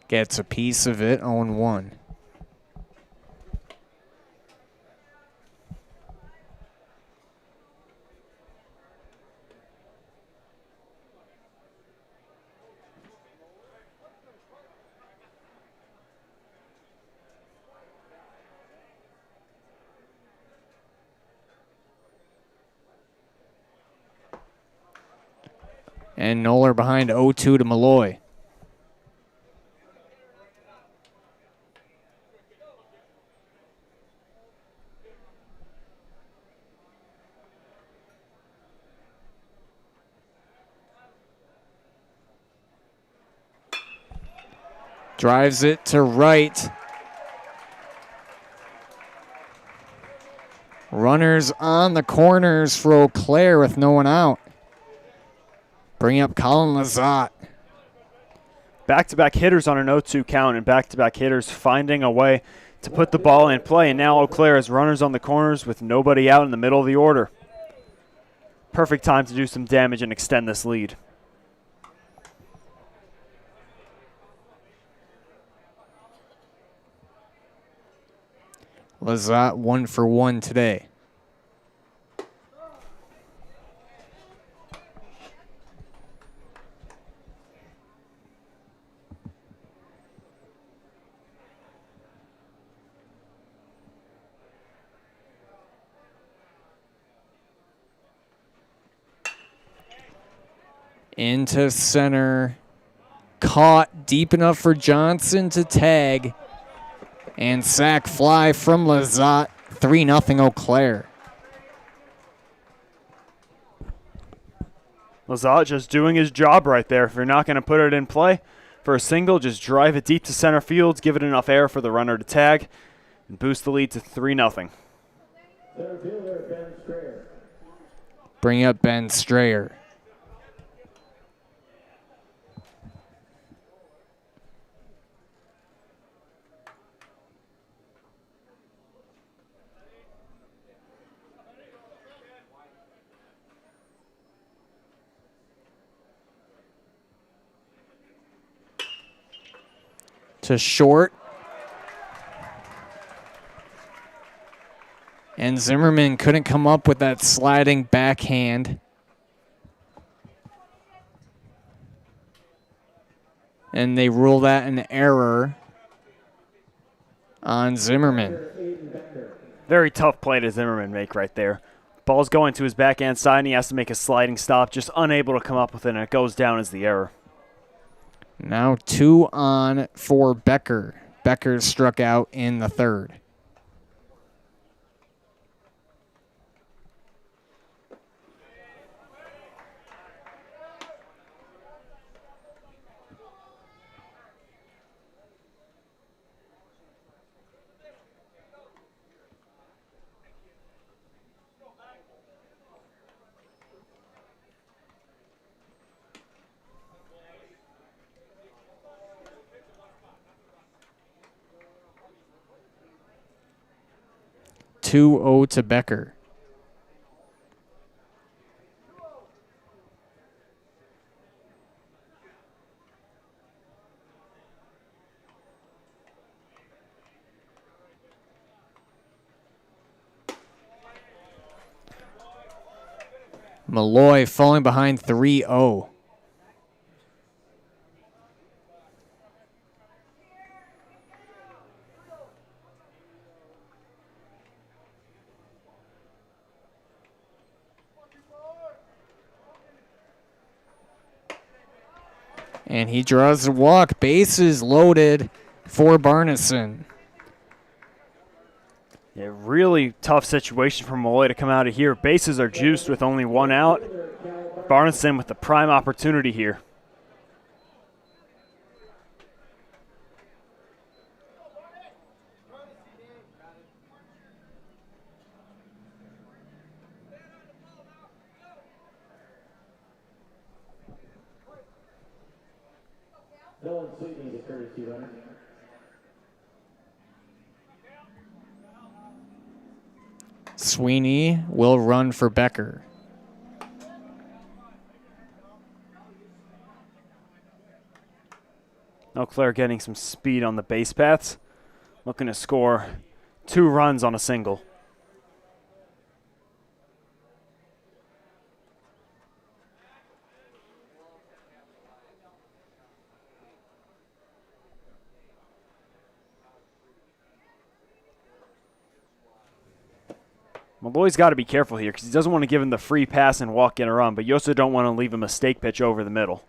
Gets a piece of it, 0-1. And Noller behind 0-2 to Malloy. Drives it to right. Runners on the corners for Eau Claire with no one out. Bring up Colin Lazat. Back-to-back hitters on an 0-2 count, and back-to-back hitters finding a way to put the ball in play. And now Eau Claire has runners on the corners with nobody out in the middle of the order. Perfect time to do some damage and extend this lead. Lazat 1 for 1 today. Into center. Caught deep enough for Johnson to tag. And sack fly from Lazat. 3-0 Eau Claire. Lazat just doing his job right there. If you're not going to put it in play for a single, just drive it deep to center field, give it enough air for the runner to tag, and boost the lead to 3-0. Bring up Ben Strayer. To short. And Zimmerman couldn't come up with that sliding backhand. And they rule that an error on Zimmerman. Very tough play to Zimmerman make right there. Ball's going to his backhand side, and he has to make a sliding stop, just unable to come up with it, and it goes down as the error. Now 2 on for Becker. Becker struck out in the third. 2-0 to Becker. Malloy falling behind 3-0. And he draws the walk. Bases loaded for Barneson. Yeah, really tough situation for Malloy to come out of here. Bases are juiced with only one out. Barneson with the prime opportunity here. Sweeney will run for Becker. Eau Claire getting some speed on the base paths. Looking to score 2 runs on a single. Malloy's got to be careful here because he doesn't want to give him the free pass and walk in a run, but you also don't want to leave a mistake pitch over the middle.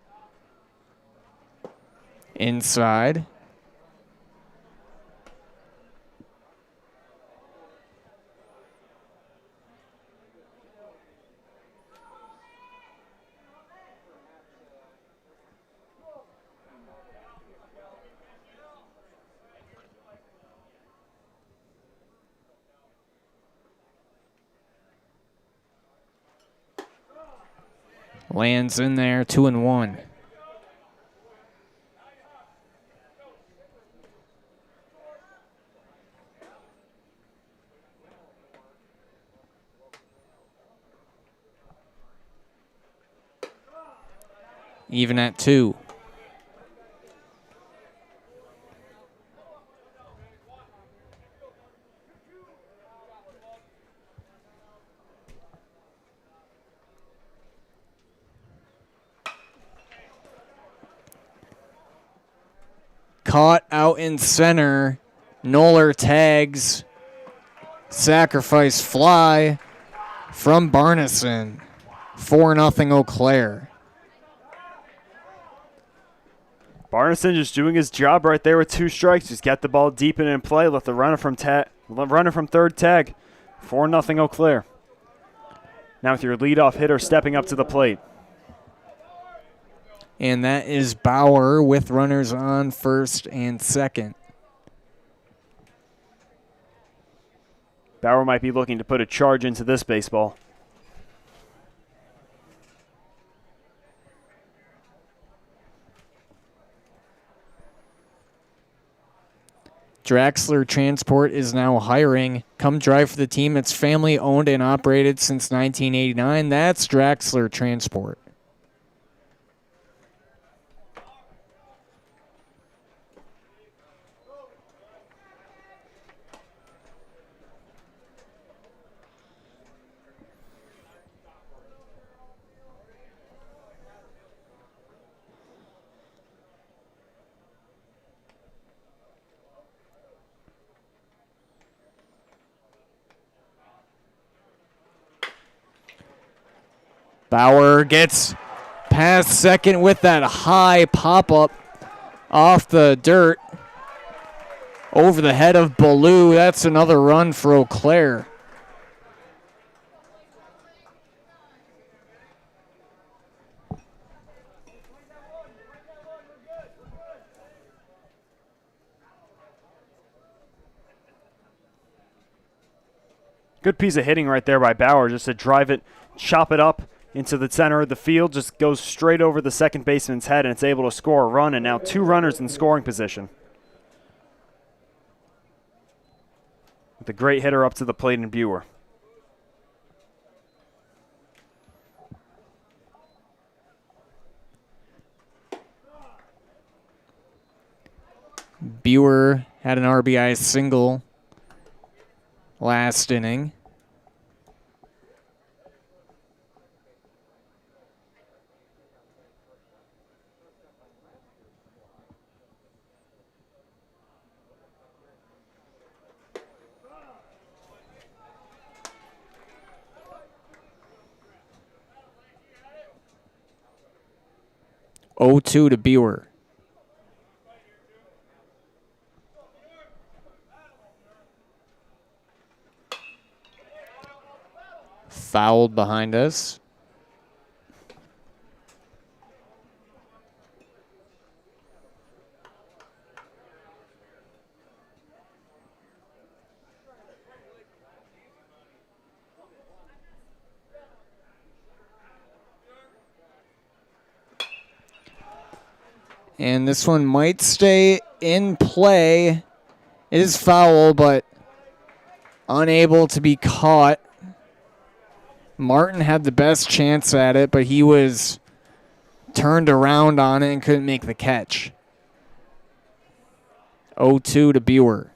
Inside. Lands in there, 2-1. Even at 2. Caught out in center. Noller tags. Sacrifice fly from Barneson. 4-0 Eau Claire. Barneson just doing his job right there with 2 strikes. Just get the ball deep and in play. Let the runner from third tag. 4-0 Eau Claire. Now with your leadoff hitter stepping up to the plate. And that is Bauer with runners on first and second. Bauer might be looking to put a charge into this baseball. Draxler Transport is now hiring. Come drive for the team that's family owned and operated since 1989. That's Draxler Transport. Bauer gets past second with that high pop-up off the dirt over the head of Ballou. That's another run for Eau Claire. Good piece of hitting right there by Bauer, just to drive it, chop it up into the center of the field, just goes straight over the second baseman's head, and it's able to score a run, and now 2 runners in scoring position. The great hitter up to the plate in Buer. Buer had an RBI single last inning. Oh, 2 to Buer. Fouled behind us. And this one might stay in play. It is foul, but unable to be caught. Martin had the best chance at it, but he was turned around on it and couldn't make the catch. 0-2 to Buer.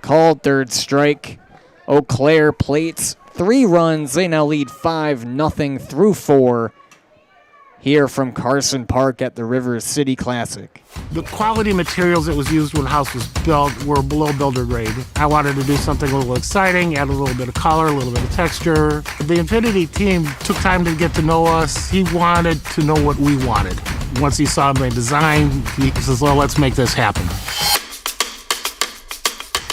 Called third strike. Eau Claire plates 3 runs. They now lead 5-0 through 4 here from Carson Park at the River City Classic. The quality materials that was used when the house was built were below builder grade. I wanted to do something a little exciting, add a little bit of color, a little bit of texture. The Infinity team took time to get to know us. He wanted to know what we wanted. Once he saw my design, he says, well, let's make this happen.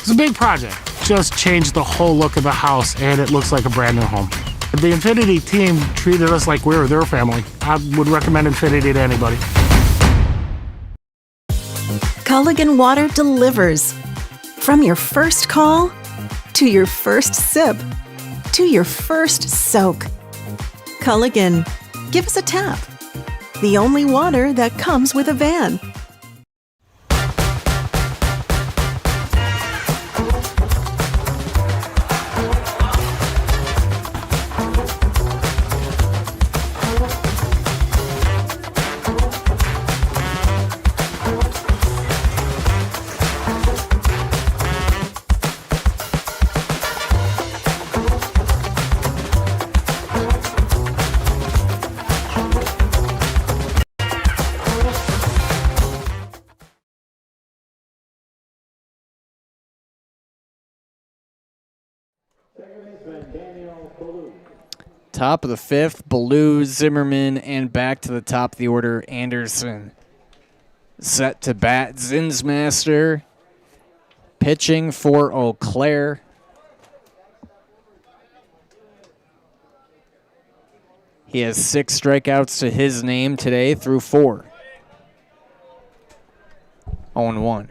It's a big project. Just changed the whole look of the house, and it looks like a brand new home. The Infinity team treated us like we were their family. I would recommend Infinity to anybody. Culligan Water delivers. From your first call, to your first sip, to your first soak. Culligan, give us a tap. The only water that comes with a van. Top of the 5th, Ballou, Zimmerman, and back to the top of the order, Anderson. Set to bat, Zinsmaster. Pitching for Eau Claire. He has 6 strikeouts to his name today through 4. 0-1.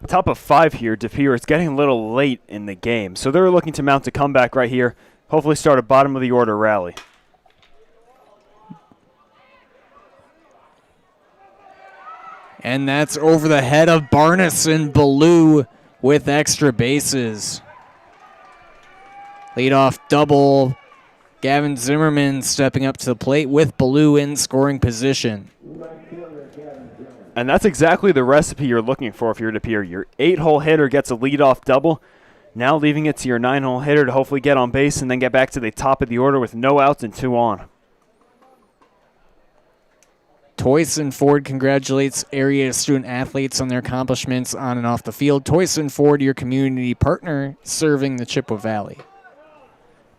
Top of 5 here, DePere. It's getting a little late in the game, so they're looking to mount a comeback right here. Hopefully start a bottom of the order rally. And that's over the head of Barneson. Ballou with extra bases. Leadoff double. Gavin Zimmerman stepping up to the plate with Ballou in scoring position. And that's exactly the recipe you're looking for if you're DePere. Your 8-hole hitter gets a leadoff double. Now leaving it to your 9-hole hitter to hopefully get on base and then get back to the top of the order with no outs and 2 on. Toyson Ford congratulates area student athletes on their accomplishments on and off the field. Toyson Ford, your community partner, serving the Chippewa Valley.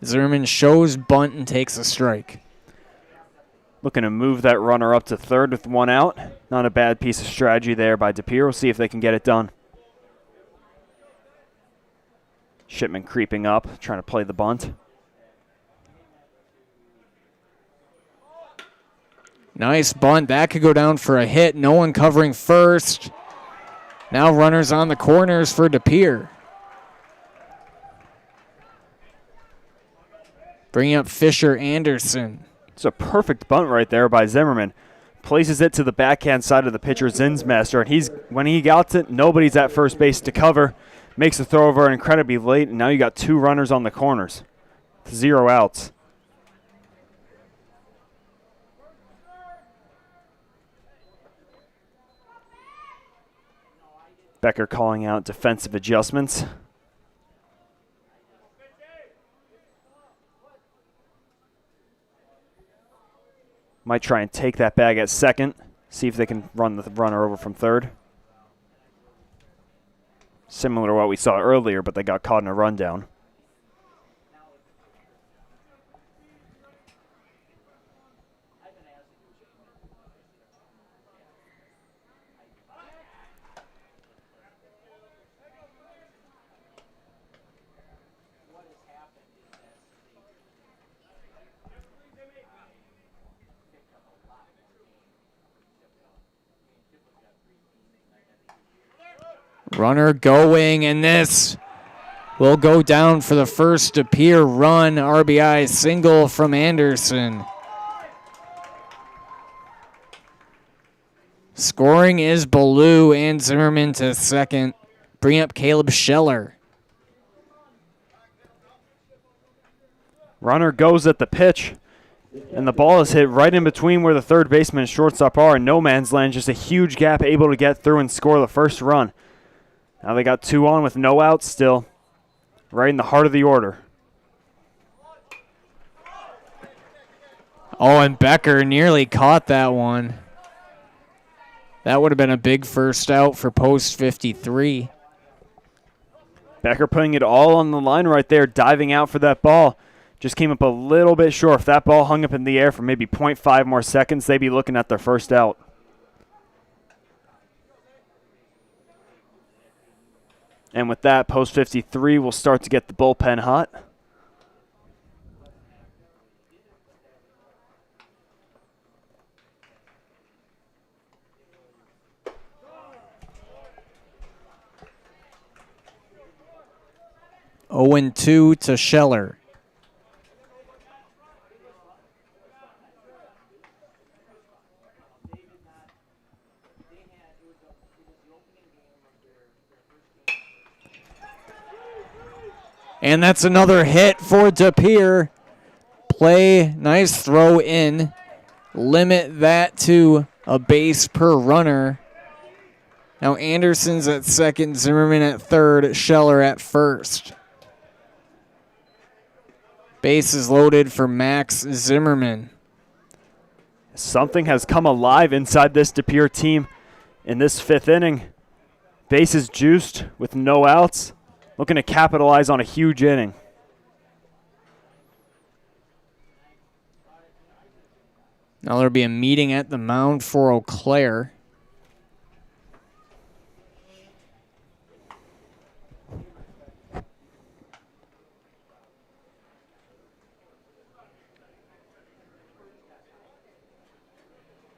Zimmerman shows bunt and takes a strike. Looking to move that runner up to third with 1 out. Not a bad piece of strategy there by DePere. We'll see if they can get it done. Shipman creeping up, trying to play the bunt. Nice bunt. That could go down for a hit. No one covering first. Now runners on the corners for DePere. Bringing up Fisher Anderson. It's a perfect bunt right there by Zimmerman. Places it to the backhand side of the pitcher, Zinsmaster, and when he got it, nobody's at first base to cover. Makes the throw over incredibly late, and now you got 2 runners on the corners. 0 outs. Becker calling out defensive adjustments. Might try and take that bag at second. See if they can run the runner over from third. Similar to what we saw earlier, but they got caught in a rundown. Runner going, and this will go down for the first DePere run. RBI single from Anderson. Scoring is Ballou and Zimmerman to second. Bring up Caleb Scheller. Runner goes at the pitch, and the ball is hit right in between where the third baseman and shortstop are in no man's land. Just a huge gap, able to get through and score the first run. Now they got 2 on with no outs still, right in the heart of the order. Oh, and Becker nearly caught that one. That would have been a big first out for post 53. Becker putting it all on the line right there, diving out for that ball. Just came up a little bit short. If that ball hung up in the air for maybe 0.5 more seconds, they'd be looking at their first out. And with that, post 53 will start to get the bullpen hot. Oh, 2 to Scheller. And that's another hit for DePere. Play, nice throw in. Limit that to a base per runner. Now Anderson's at second, Zimmerman at third, Scheller at first. Bases loaded for Max Zimmerman. Something has come alive inside this DePere team in this 5th inning. Bases juiced with no outs. Looking to capitalize on a huge inning. Now there'll be a meeting at the mound for Eau Claire.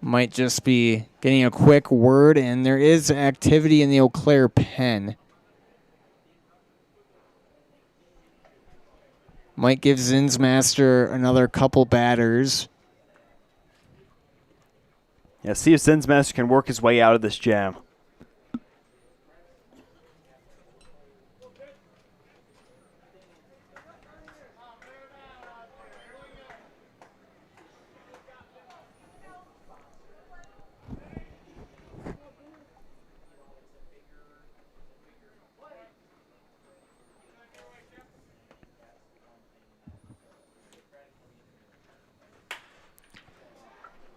Might just be getting a quick word, and there is activity in the Eau Claire pen. Might give Zinsmaster another couple batters. Yeah, see if Zinsmaster can work his way out of this jam.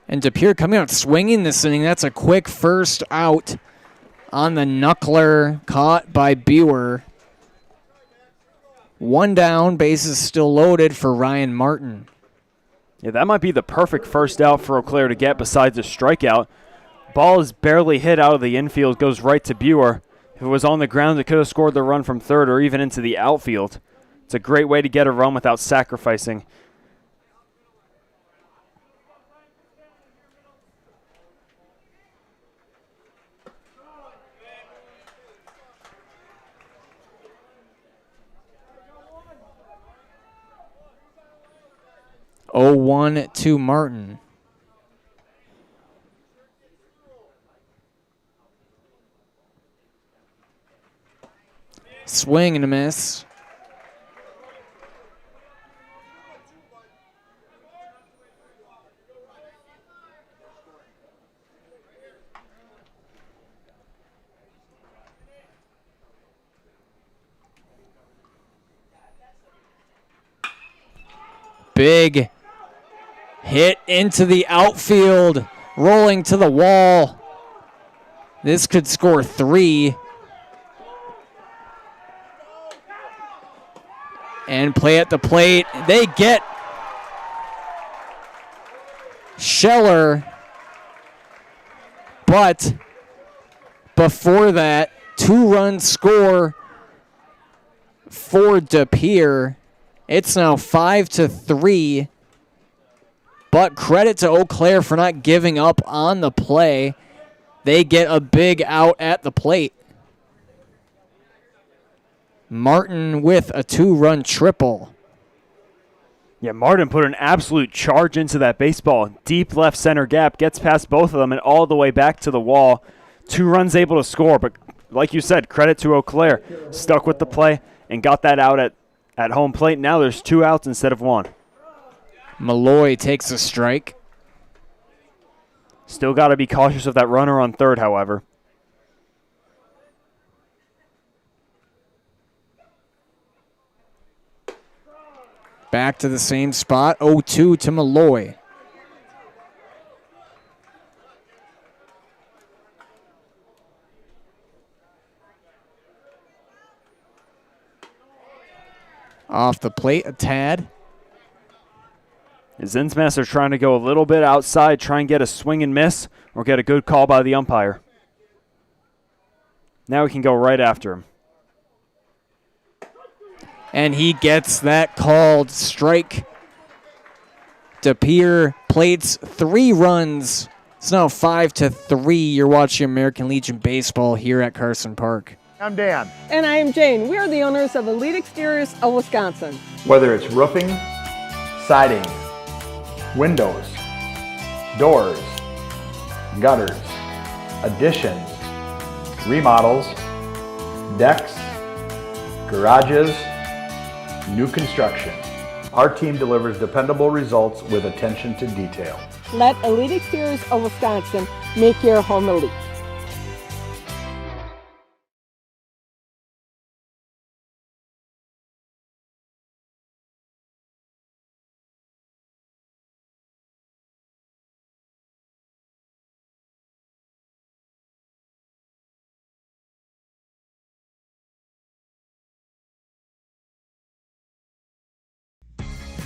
And DePere coming out swinging this inning. That's a quick first out on the knuckler caught by Buer. 1 down, bases still loaded for Ryan Martin. Yeah, that might be the perfect first out for Eau Claire to get besides a strikeout. Ball is barely hit out of the infield, goes right to Buer. If it was on the ground, it could have scored the run from third or even into the outfield. It's a great way to get a run without sacrificing. 0-1 to Martin. Swing and a miss. Big hit into the outfield, rolling to the wall. This could score 3. And play at the plate. They get Scheller, but before that, 2-run score for DePere. It's now 5-3, but credit to Eau Claire for not giving up on the play. They get a big out at the plate. Martin with a 2-run triple. Yeah, Martin put an absolute charge into that baseball. Deep left center gap, gets past both of them and all the way back to the wall. 2 runs able to score, but like you said, credit to Eau Claire. Stuck with the play and got that out at home plate. Now there's 2 outs instead of 1. Malloy takes a strike. Still got to be cautious of that runner on third, however. Back to the same spot, 0-2 to Malloy. Off the plate, a tad. Zinsmaster trying to go a little bit outside, try and get a swing and miss, or get a good call by the umpire. Now we can go right after him. And he gets that called strike. DePere plates 3 runs. It's now 5-3. You're watching American Legion Baseball here at Carson Park. I'm Dan. And I am Jane. We are the owners of Elite Exteriors of Wisconsin. Whether it's roofing, siding, windows, doors, gutters, additions, remodels, decks, garages, new construction. Our team delivers dependable results with attention to detail. Let Elite Exteriors of Wisconsin make your home elite.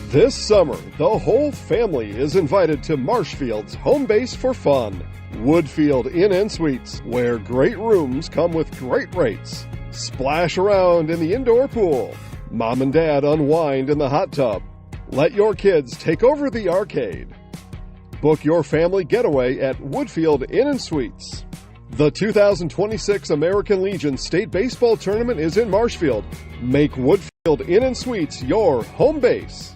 This summer, the whole family is invited to Marshfield's home base for fun. Woodfield Inn & Suites, where great rooms come with great rates. Splash around in the indoor pool. Mom and Dad unwind in the hot tub. Let your kids take over the arcade. Book your family getaway at Woodfield Inn & Suites. The 2026 American Legion State Baseball Tournament is in Marshfield. Make Woodfield Inn & Suites your home base.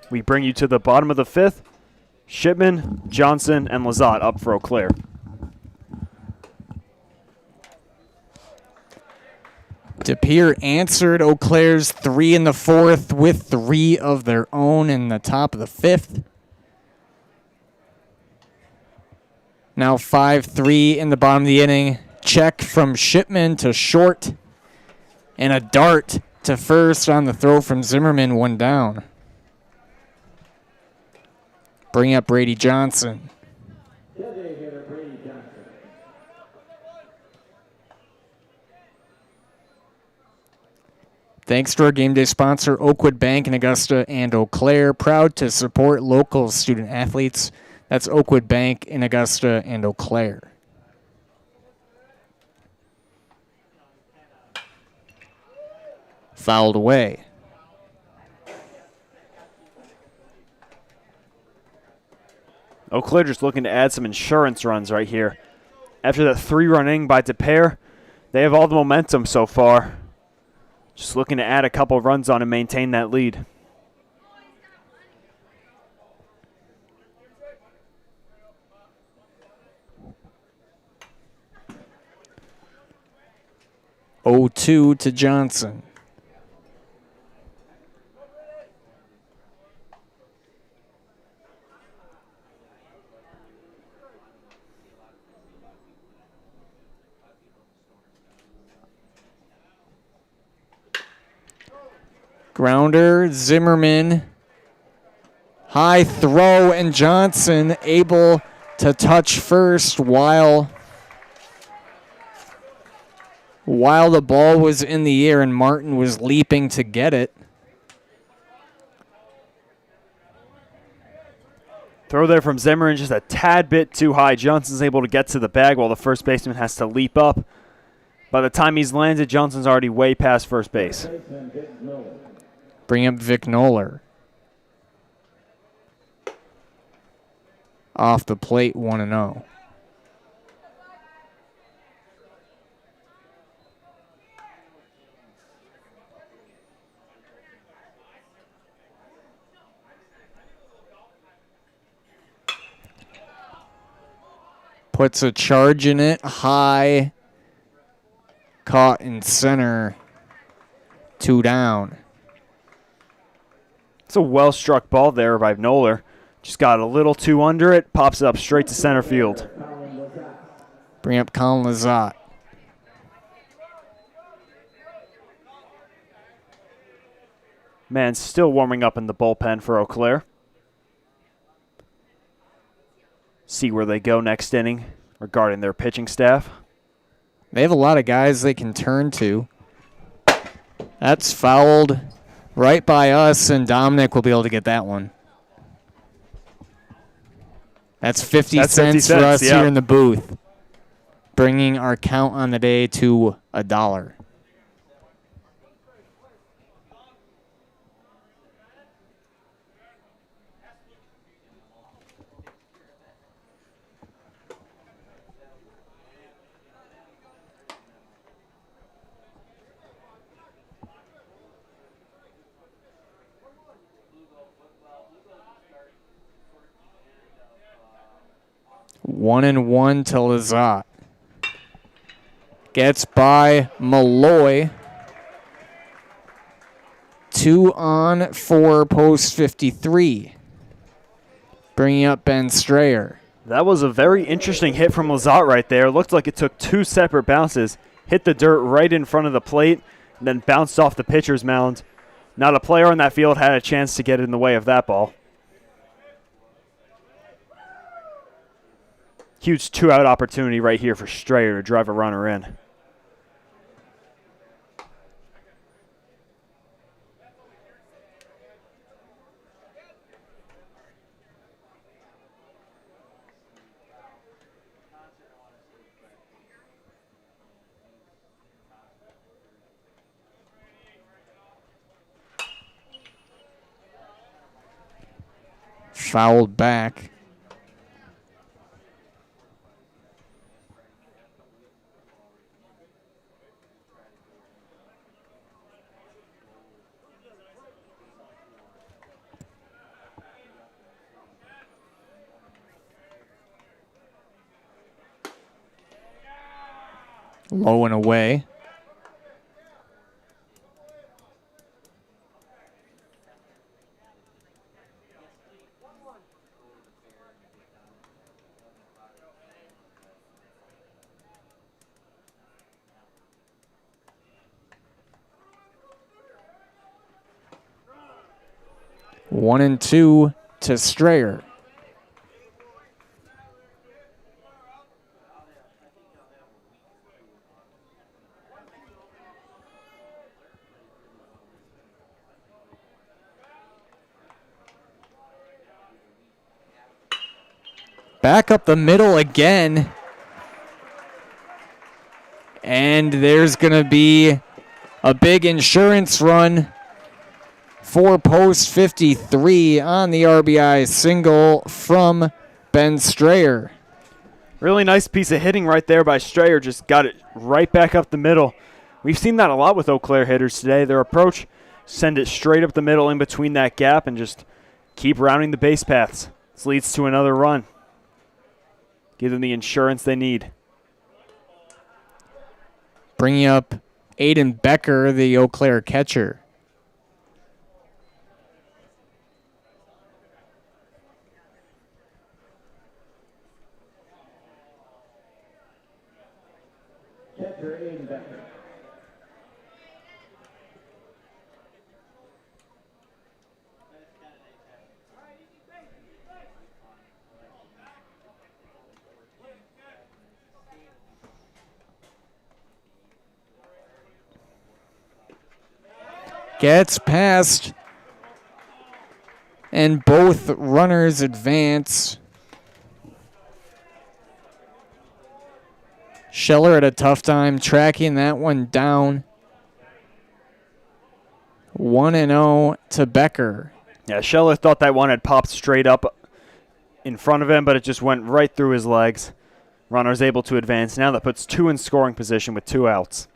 We bring you to the bottom of the 5th. Shipman, Johnson, and Lazat up for Eau Claire. DePere answered Eau Claire's 3 in the 4th with 3 of their own in the top of the 5th. Now 5-3 in the bottom of the inning. Check from Shipman to short. And a dart to first on the throw from Zimmerman, 1 down. Bring up Brady Johnson. Thanks to our game day sponsor, Oakwood Bank in Augusta and Eau Claire. Proud to support local student athletes. That's Oakwood Bank in Augusta and Eau Claire. Fouled away. Eau Claire just looking to add some insurance runs right here. After that 3-run inning by Pere, they have all the momentum so far. Just looking to add a couple runs on and maintain that lead. Oh, 2 to Johnson. Grounder, Zimmerman, high throw, and Johnson able to touch first while the ball was in the air and Martin was leaping to get it. Throw there from Zimmerman, just a tad bit too high. Johnson's able to get to the bag while the first baseman has to leap up. By the time he's landed, Johnson's already way past first base. Bring up Vic Noller. Off the plate, 1-0. Puts a charge in it, high, caught in center, 2 down. It's a well-struck ball there by Noller. Just got a little too under it, pops it up straight to center field. Bring up Colin Lazat. Man, still warming up in the bullpen for Eau Claire. See where they go next inning regarding their pitching staff. They have a lot of guys they can turn to. That's fouled right by us, and Dominic will be able to get that one. That's 50 cents for us here in the booth, bringing our count on the day to $1. One and one to Lazat. Gets by Malloy. 2 on for post 53. Bringing up Ben Strayer. That was a very interesting hit from Lazat right there. Looked like it took 2 separate bounces. Hit the dirt right in front of the plate, and then bounced off the pitcher's mound. Not a player on that field had a chance to get in the way of that ball. Huge 2-out opportunity right here for Strayer to drive a runner in. Fouled back. Low and away. One and two to Strayer. Back up the middle again. And there's going to be a big insurance run for post 53 on the RBI single from Ben Strayer. Really nice piece of hitting right there by Strayer. Just got it right back up the middle. We've seen that a lot with Eau Claire hitters today. Their approach, send it straight up the middle in between that gap and just keep rounding the base paths. This leads to another run. Give them the insurance they need. Bringing up Aiden Becker, the Eau Claire catcher. Catcher Aiden Becker. Gets past, and both runners advance. Scheller had a tough time tracking that one down. 1-0 to Becker. Yeah, Scheller thought that one had popped straight up in front of him, but it just went right through his legs. Runner's able to advance. Now that puts two in scoring position with 2 outs.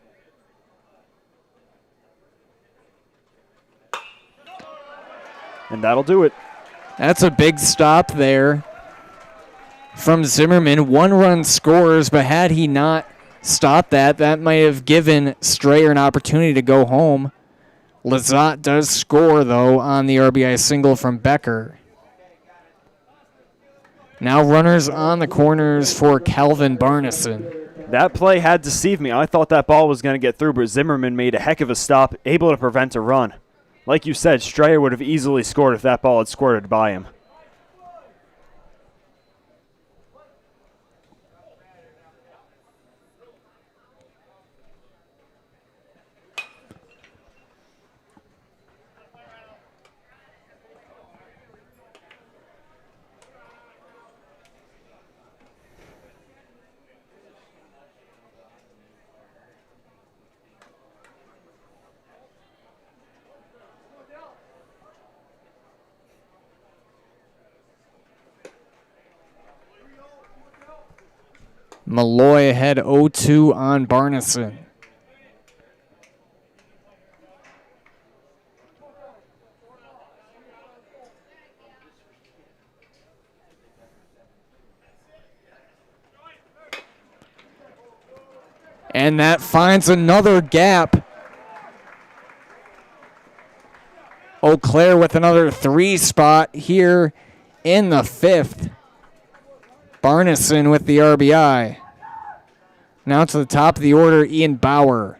And that'll do it. That's a big stop there from Zimmerman. 1 run scores, but had he not stopped that, that might have given Strayer an opportunity to go home. Lizotte does score, though, on the RBI single from Becker. Now runners on the corners for Calvin Barneson. That play had deceived me. I thought that ball was going to get through, but Zimmerman made a heck of a stop, able to prevent a run. Like you said, Strayer would have easily scored if that ball had squirted by him. Malloy ahead 0-2 on Barneson. And that finds another gap. Eau Claire with another 3 spot here in the 5th. Barneson with the RBI. Now to the top of the order, Ian Bauer.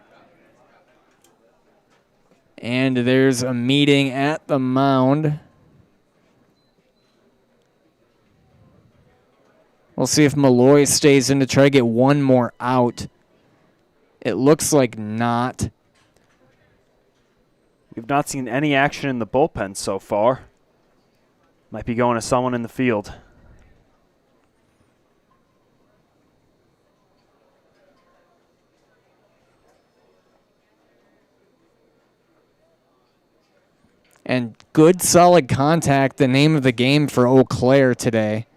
And there's a meeting at the mound. We'll see if Malloy stays in to try to get one more out. It looks like not. We've not seen any action in the bullpen so far. Might be going to someone in the field. And good, solid contact, the name of the game for Eau Claire today.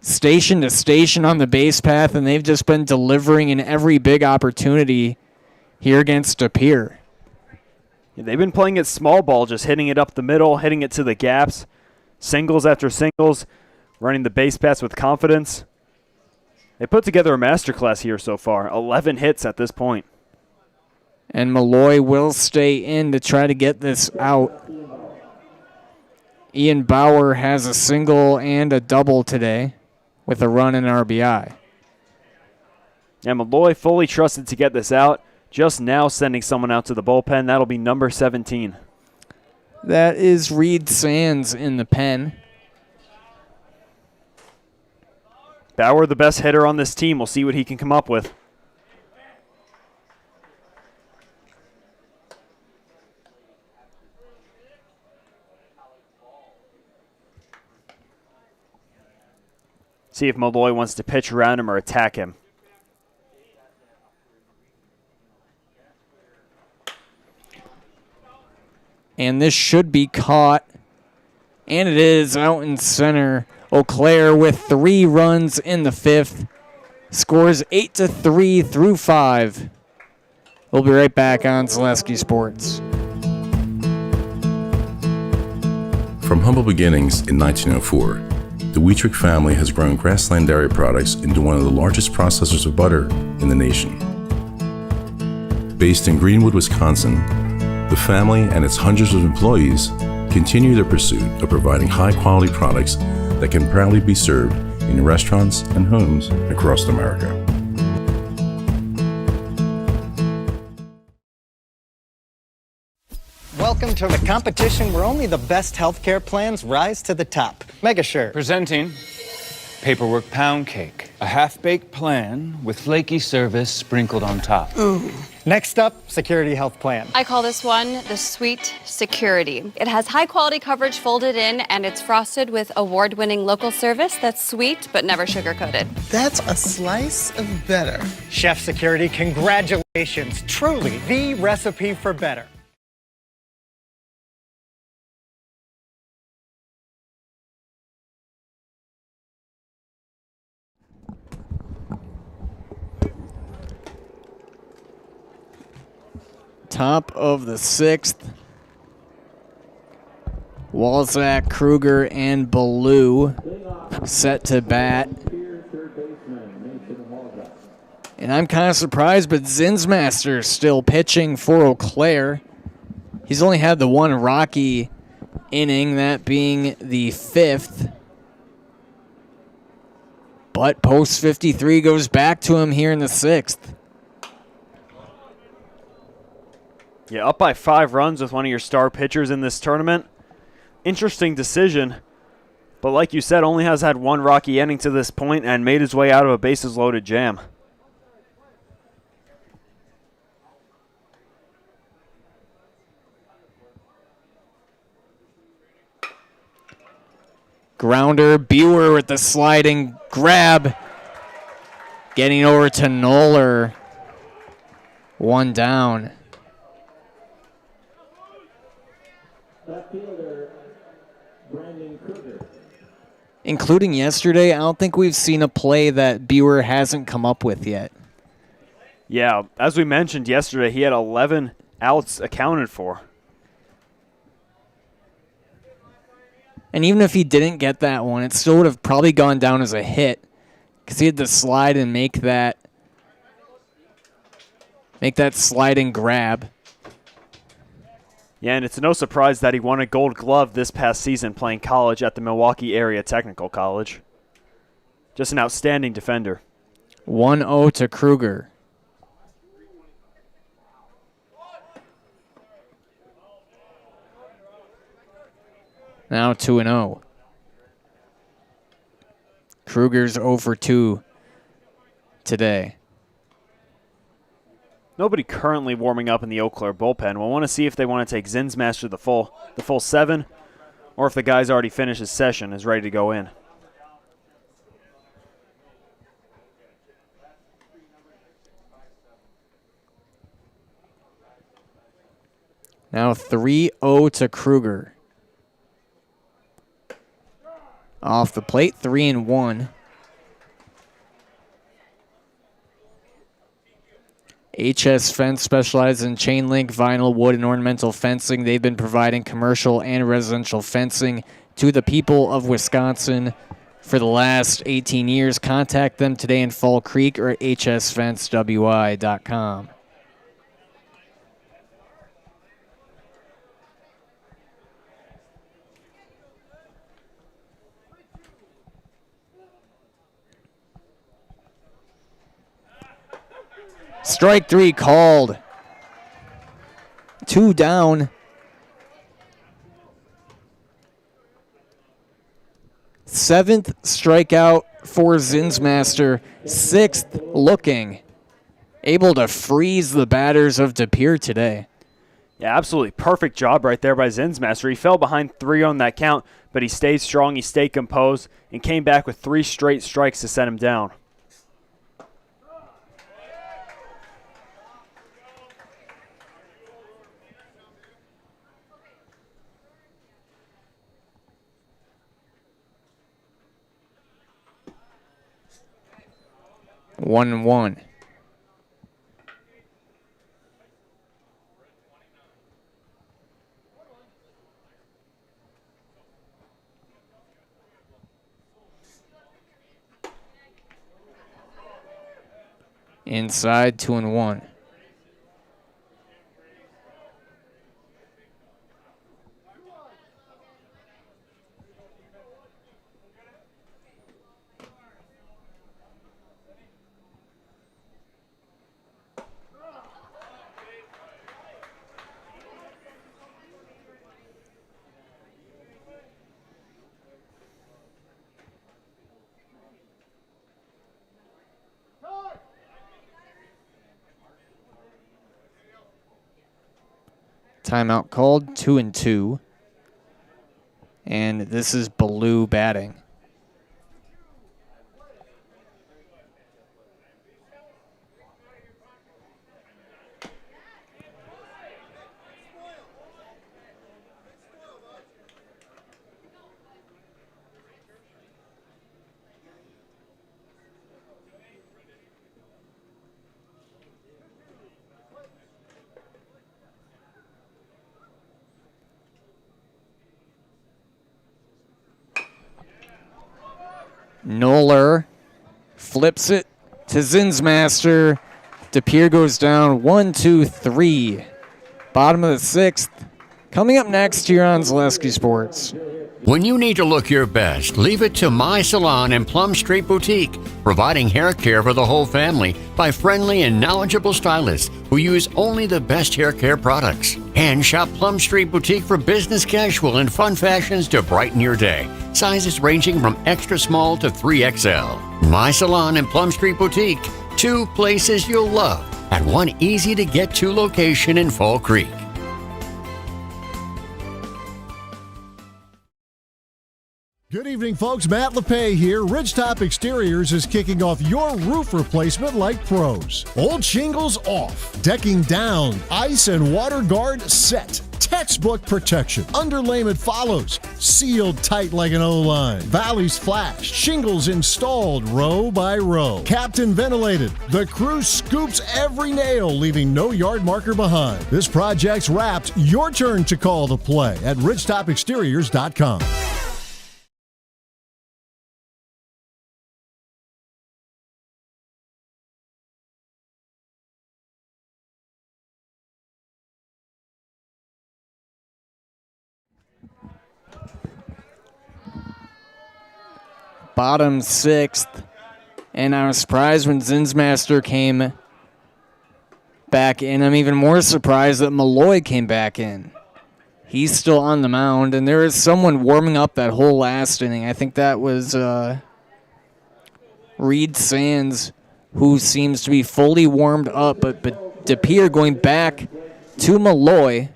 Station to station on the base path, and they've just been delivering in every big opportunity here against De Pere. Yeah, they've been playing it small ball, just hitting it up the middle, hitting it to the gaps, singles after singles, running the base paths with confidence. They put together a masterclass here so far, 11 hits at this point. And Malloy will stay in to try to get this out. Ian Bauer has a single and a double today with a run and RBI. And Malloy fully trusted to get this out. Just now sending someone out to the bullpen. That'll be number 17. That is Reed Sands in the pen. Bauer, the best hitter on this team. We'll see what he can come up with. See if Malloy wants to pitch around him or attack him. And this should be caught. And it is out in center. Eau Claire with 3 runs in the 5th. Scores 8-3 through 5. We'll be right back on Zaleski Sports. From humble beginnings in 1904, the Wheatrick family has grown Grassland Dairy Products into one of the largest processors of butter in the nation. Based in Greenwood, Wisconsin, the family and its hundreds of employees continue their pursuit of providing high-quality products that can proudly be served in restaurants and homes across America. Welcome to the competition where only the best healthcare plans rise to the top. Megasure. Presenting Paperwork Pound Cake, a half-baked plan with flaky service sprinkled on top. Ooh. Next up, Security Health Plan. I call this one the Sweet Security. It has high-quality coverage folded in, and it's frosted with award-winning local service that's sweet but never sugar-coated. That's a slice of better. Chef Security, congratulations. Truly the recipe for better. Top of the 6th. Walzak, Kruger, and Ballou set to bat. And I'm kind of surprised, but Zinsmaster still pitching for Eau Claire. He's only had the one rocky inning, that being the 5th. But post 53 goes back to him here in the 6th. Yeah, up by 5 runs with one of your star pitchers in this tournament. Interesting decision. But like you said, only has had one rocky inning to this point and made his way out of a bases-loaded jam. Grounder, Buer with the sliding grab. Getting over to Noller. 1 down. Including yesterday, I don't think we've seen a play that Buer hasn't come up with yet. Yeah, as we mentioned yesterday, he had 11 outs accounted for. And even if he didn't get that one, it still would have probably gone down as a hit because he had to slide and make that sliding grab. Yeah, and it's no surprise that he won a Gold Glove this past season playing college at the Milwaukee Area Technical College. Just an outstanding defender. 1-0 to Kruger. Now 2-0. Kruger's 0 for 2 today. Nobody currently warming up in the Eau Claire bullpen. We'll want to see if they want to take Zinsmaster the full 7, or if the guy's already finished his session, is ready to go in. Now 3-0 to Kruger. Off the plate, 3-1. HS Fence specializes in chain link, vinyl, wood, and ornamental fencing. They've been providing commercial and residential fencing to the people of Wisconsin for the last 18 years. Contact them today in Fall Creek or at hsfencewi.com. Strike 3 called. 2 down. 7th strikeout for Zinsmaster. 6th looking. Able to freeze the batters of De Pere today. Yeah, absolutely perfect job right there by Zinsmaster. He fell behind 3 on that count, but he stayed strong, he stayed composed, and came back with 3 straight strikes to set him down. One one. Inside 2-1. Timeout called, 2-2. And this is Blue batting. Noller flips it to Zinsmaster. DePere goes down 1-2-3. Bottom of the 6th. Coming up next here on Zaleski Sports. When you need to look your best, leave it to My Salon and Plum Street Boutique, providing hair care for the whole family by friendly and knowledgeable stylists who use only the best hair care products. And shop Plum Street Boutique for business casual and fun fashions to brighten your day. Sizes ranging from extra small to 3XL. My Salon and Plum Street Boutique, 2 places you'll love at one easy-to-get-to location in Fall Creek. Good evening, folks. Matt LePay here. Ridgetop Exteriors is kicking off your roof replacement like pros. Old shingles off, decking down, ice and water guard set. Textbook protection. Underlayment follows. Sealed tight like an O-line. Valleys flashed. Shingles installed row by row. Captain ventilated. The crew scoops every nail, leaving no yard marker behind. This project's wrapped. Your turn to call the play at ridgetopexteriors.com. Bottom 6th. And I was surprised when Zinsmaster came back in. I'm even more surprised that Malloy came back in. He's still on the mound, and there is someone warming up that whole last inning. I think that was Reed Sands, who seems to be fully warmed up, but DePere going back to Malloy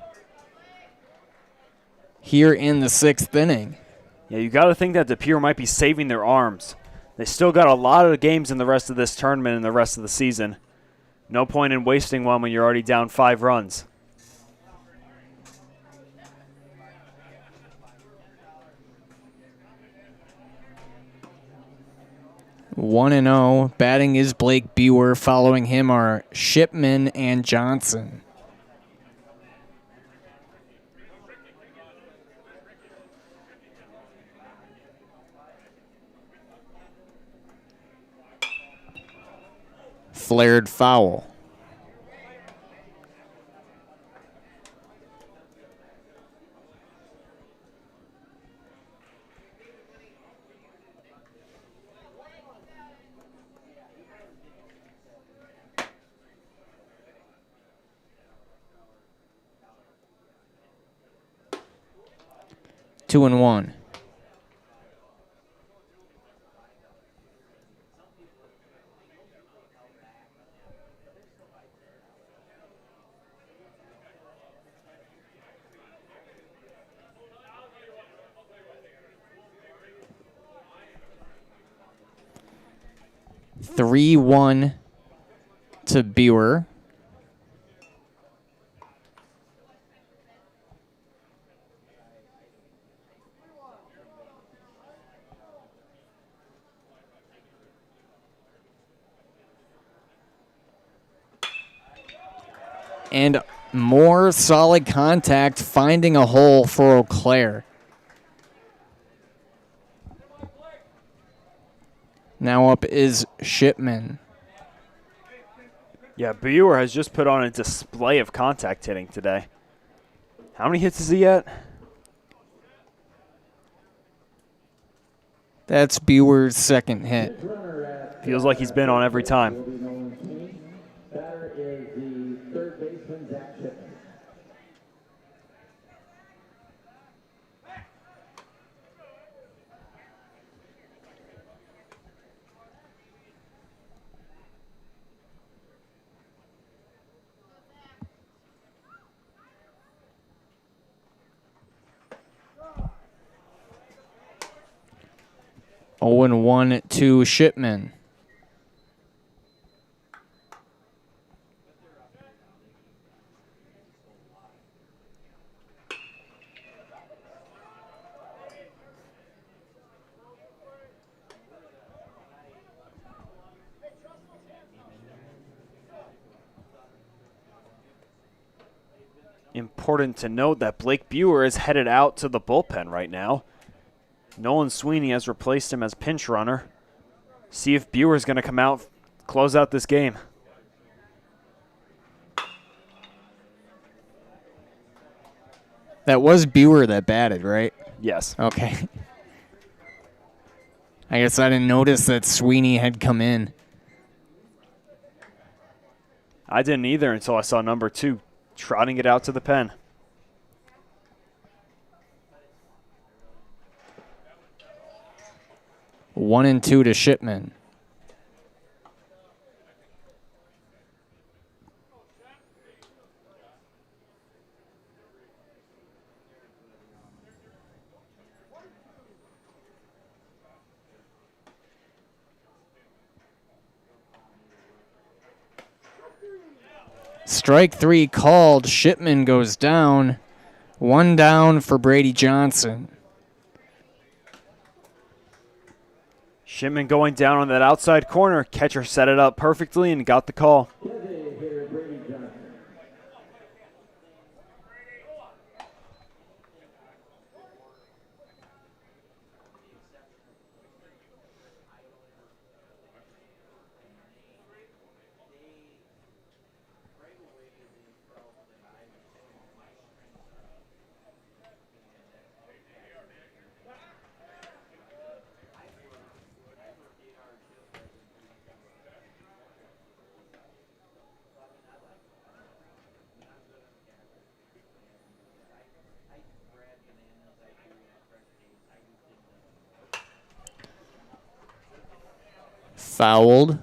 here in the 6th inning. Yeah, you got to think that DePere might be saving their arms. They still got a lot of games in the rest of this tournament and the rest of the season. No point in wasting one when you're already down 5 runs. One and 0. Batting is Blake Buer. Following him are Shipman and Johnson. Flared foul. Two and one. 3-1 to Buer. And more solid contact, finding a hole for Eau Claire. Now up is Shipman. Yeah, Buer has just put on a display of contact hitting today. How many hits is he at? That's Buer's second hit. Feels like he's been on every time. Batter is the third baseman, Zach Shipman. Oh, and 1 to Shipman. Important to note that Blake Buer is headed out to the bullpen right now. Nolan Sweeney has replaced him as pinch runner. See if Buer is going to come out, close out this game. That was Buer that batted, right? Yes. Okay. I guess I didn't notice that Sweeney had come in. I didn't either until I saw number 2 trotting it out to the pen. One and 2 to Shipman. Strike 3 called. Shipman goes down. 1 down for Brady Johnson. Shipman going down on that outside corner. Catcher set it up perfectly and got the call. Fouled.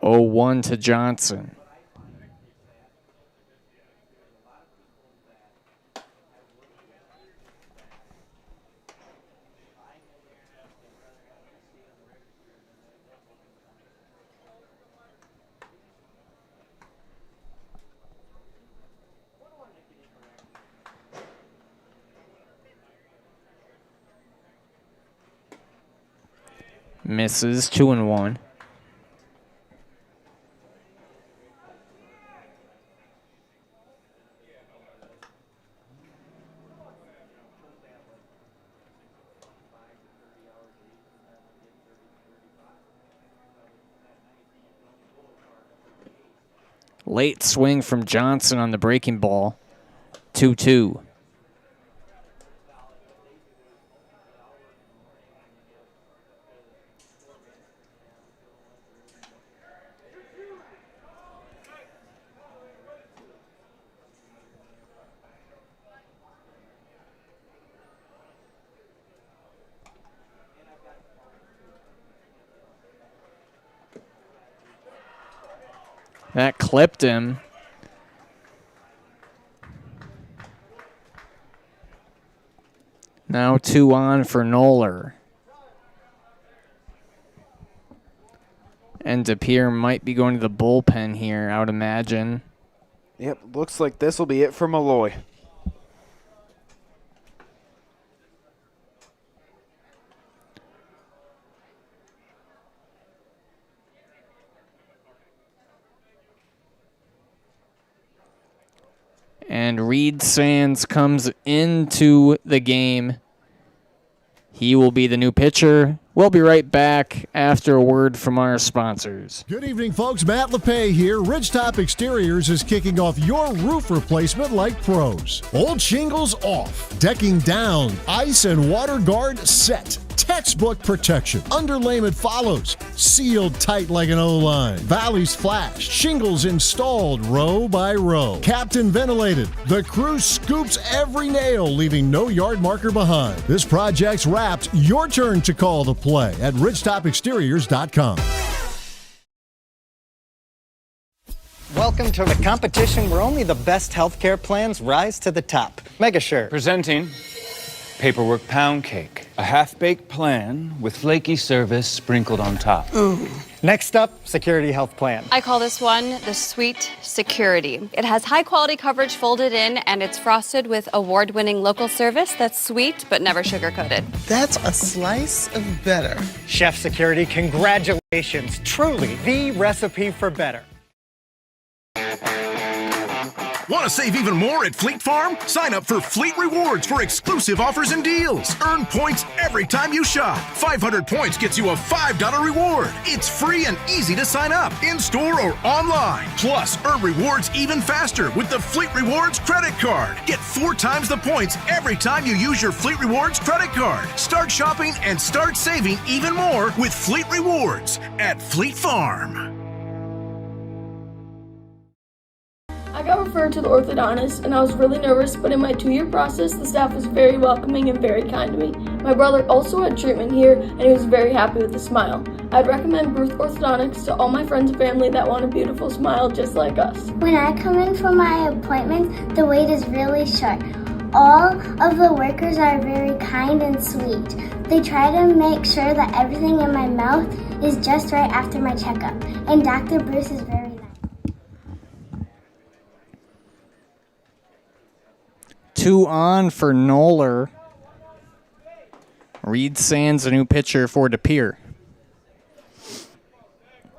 Oh, 1 to Johnson. Misses. 2 and 1. Late swing from Johnson on the breaking ball. 2-2. That clipped him. Now 2 on for Noller. And DePere might be going to the bullpen here, I would imagine. Yep, looks like this will be it for Malloy. And Reed Sands comes into the game. He will be the new pitcher. We'll be right back after a word from our sponsors. Good evening, folks. Matt LePay here. Ridgetop Exteriors is kicking off your roof replacement like pros. Old shingles off, decking down, ice and water guard set. Textbook protection. Underlayment follows. Sealed tight like an O-line. Valleys flashed. Shingles installed row by row. Captain ventilated. The crew scoops every nail, leaving no yard marker behind. This project's wrapped. Your turn to call the play at ridgetopexteriors.com. Welcome to the competition where only the best healthcare plans rise to the top. Megasure. Presenting Paperwork Pound Cake, a half-baked plan with flaky service sprinkled on top. Ooh. Next up, Security Health Plan. I call this one the Sweet Security. It has high-quality coverage folded in, and it's frosted with award-winning local service that's sweet but never sugar-coated. That's a slice of better. Chef Security, congratulations. Truly the recipe for better. Want to save even more at Fleet Farm? Sign up for Fleet Rewards for exclusive offers and deals. Earn points every time you shop. 500 points gets you a $5 reward. It's free and easy to sign up, in-store or online. Plus, earn rewards even faster with the Fleet Rewards credit card. Get 4 times the points every time you use your Fleet Rewards credit card. Start shopping and start saving even more with Fleet Rewards at Fleet Farm. I got referred to the orthodontist, and I was really nervous, but in my 2-year process, the staff was very welcoming and very kind to me. My brother also had treatment here, and he was very happy with the smile. I'd recommend Bruce Orthodontics to all my friends and family that want a beautiful smile just like us. When I come in for my appointment, the wait is really short. All of the workers are very kind and sweet. They try to make sure that everything in my mouth is just right after my checkup, and Dr. Bruce is very nice. 2 on for Noller. Reed Sands, a new pitcher for DePere.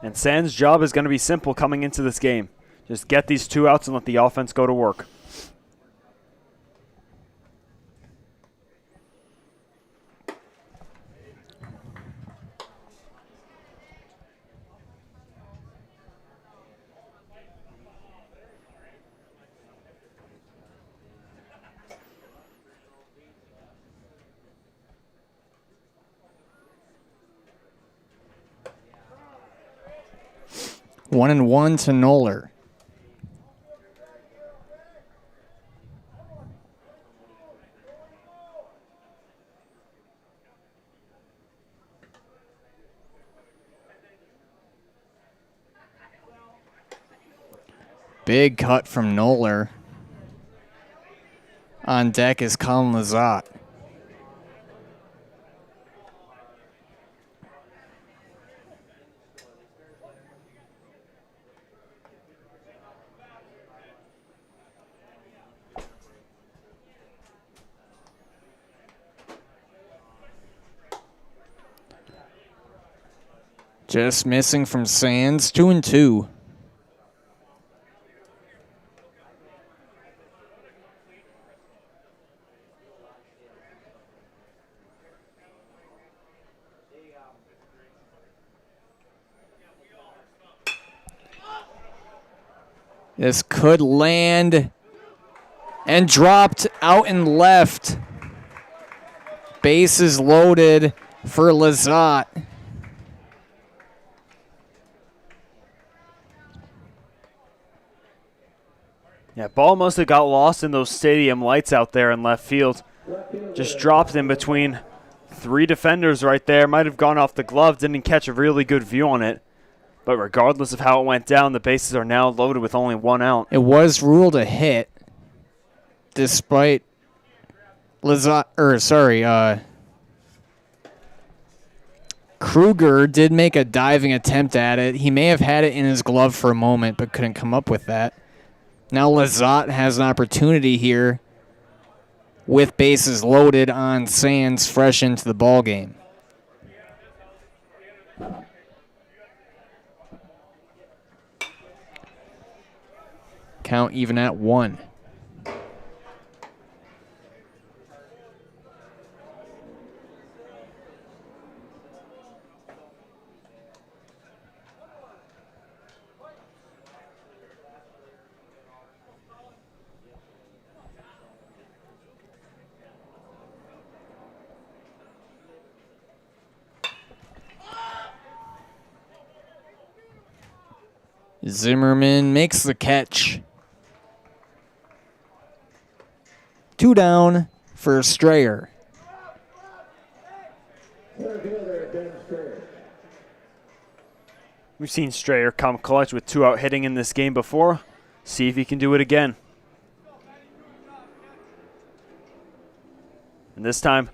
And Sands' job is going to be simple coming into this game. Just get these 2 outs and let the offense go to work. One and one to Noller. Big cut from Noller. On deck is Colin Lazat. Just missing from Sands, 2-2. This could land and dropped out and left. Bases loaded for Lazat. Yeah, ball must have got lost in those stadium lights out there in left field. Just dropped in between 3 defenders right there. Might have gone off the glove. Didn't catch a really good view on it. But regardless of how it went down, the bases are now loaded with only 1 out. It was ruled a hit, despite Kruger did make a diving attempt at it. He may have had it in his glove for a moment, but couldn't come up with that. Now Lizotte has an opportunity here with bases loaded on Sands fresh into the ball game. Count even at 1. Zimmerman makes the catch. 2 down for Strayer. We've seen Strayer come clutch with 2 out hitting in this game before. See if he can do it again. And this time,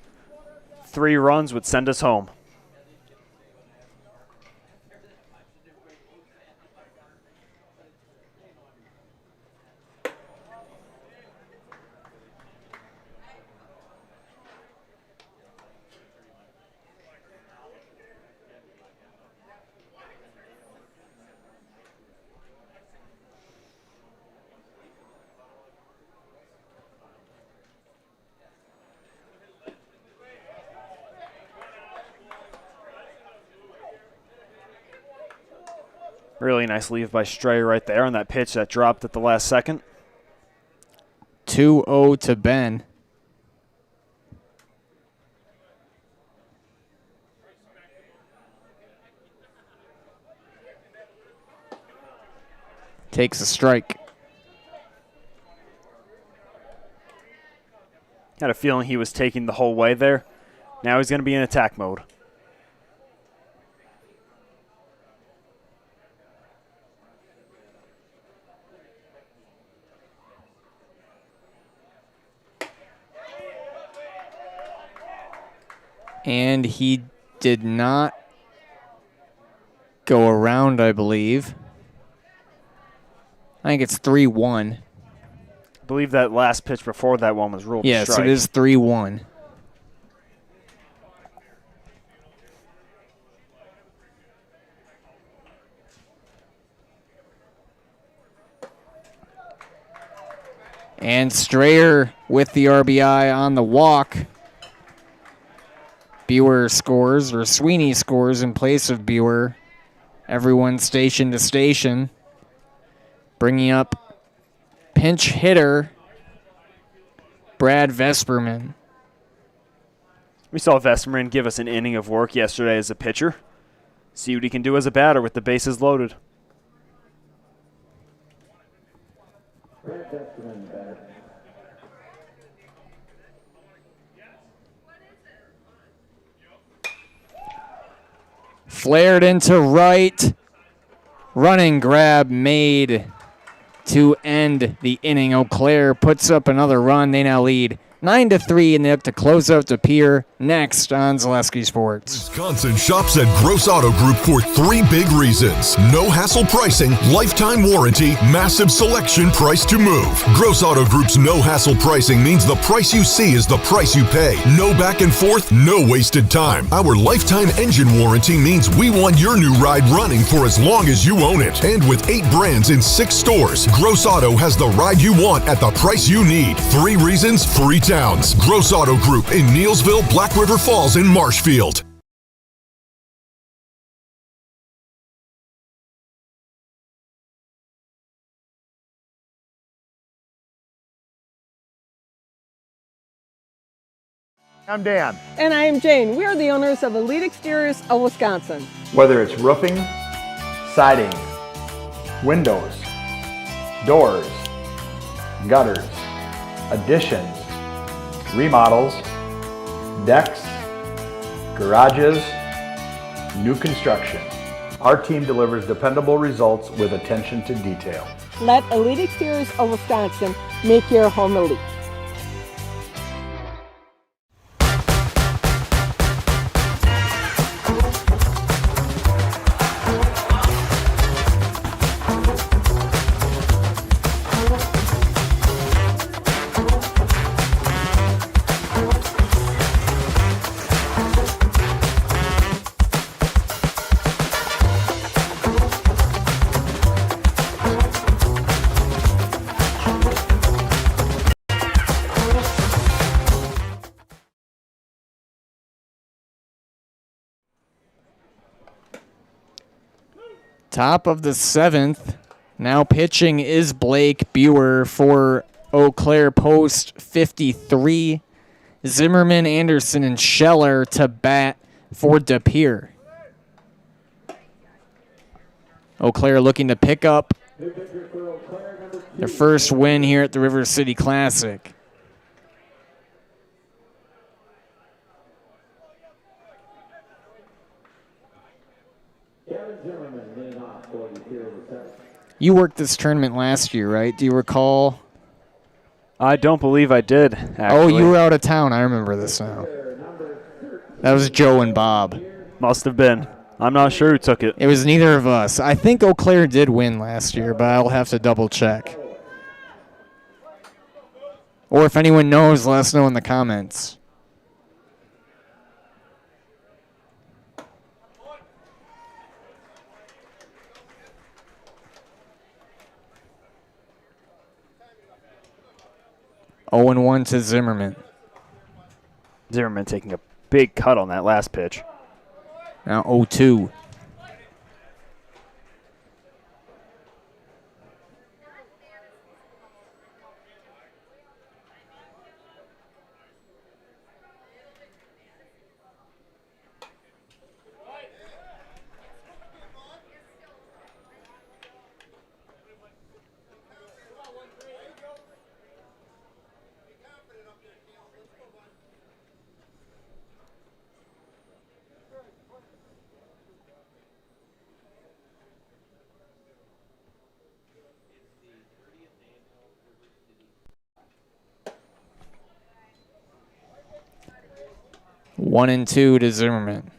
3 runs would send us home. Really nice leave by Strayer right there on that pitch that dropped at the last second. 2-0 to Ben. Takes a strike. Had a feeling he was taking the whole way there. Now he's going to be in attack mode. And he did not go around, I believe. I think it's 3-1. I believe that last pitch before that one was ruled yes, a strike. It is 3-1. And Strayer with the RBI on the walk. Buer scores, or Sweeney scores in place of Buer. Everyone station to station. Bringing up pinch hitter Brad Vesperman. We saw Vesperman give us an inning of work yesterday as a pitcher. See what he can do as a batter with the bases loaded. Flared into right. Running grab made to end the inning. Eau Claire puts up another run. They now lead 9-3, and they have to close out to Pere next on Zaleski Sports. Wisconsin shops at Gross Auto Group for 3 big reasons. No hassle pricing, lifetime warranty, massive selection, price to move. Gross Auto Group's no hassle pricing means the price you see is the price you pay. No back and forth, no wasted time. Our lifetime engine warranty means we want your new ride running for as long as you own it. And with 8 brands in 6 stores, Gross Auto has the ride you want at the price you need. 3 reasons, 3 towns. Gross Auto Group in Neelsville, Black River Falls, and Marshfield. I'm Dan. And I am Jane. We are the owners of Elite Exteriors of Wisconsin. Whether it's roofing, siding, windows, doors, gutters, additions, remodels, decks, garages, new construction. Our team delivers dependable results with attention to detail. Let Elite Exteriors of Wisconsin make your home elite. Top of the 7th. Now pitching is Blake Buer for Eau Claire post 53. Zimmerman, Anderson, and Scheller to bat for De Pere. Eau Claire looking to pick up their first win here at the River City Classic. You worked this tournament last year, right? Do you recall? I don't believe I did, actually. Oh, you were out of town. I remember this now. That was Joe and Bob. Must have been. I'm not sure who took it. It was neither of us. I think Eau Claire did win last year, but I'll have to double check. Or if anyone knows, let us know in the comments. Oh, 0-1 to Zimmerman. Zimmerman taking a big cut on that last pitch. Now 0-2. One and 2 to Zimmerman.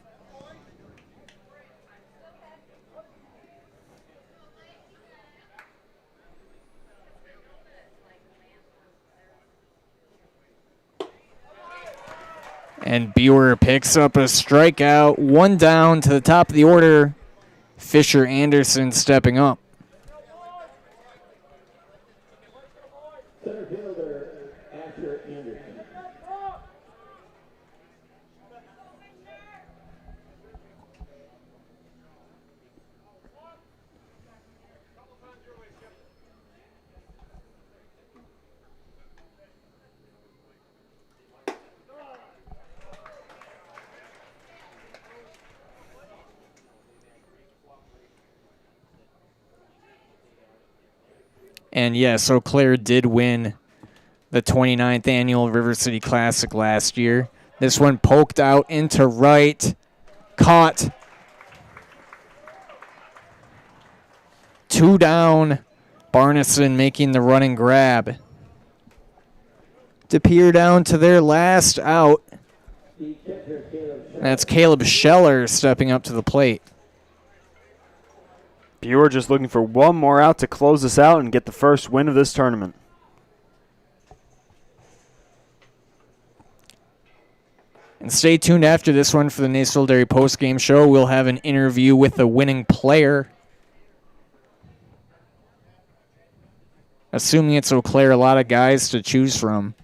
And Buer picks up a strikeout. One down to the top of the order. Fisher Anderson stepping up. And yes, Eau Claire did win the 29th annual River City Classic last year. This one poked out into right. Caught. 2 down. Barneson making the running grab. De Pere down to their last out. That's Caleb Scheller stepping up to the plate. Buer just looking for one more out to close this out and get the first win of this tournament. And stay tuned after this one for the Nacerville Dairy postgame show. We'll have an interview with the winning player. Assuming it's Eau Claire, a lot of guys to choose from.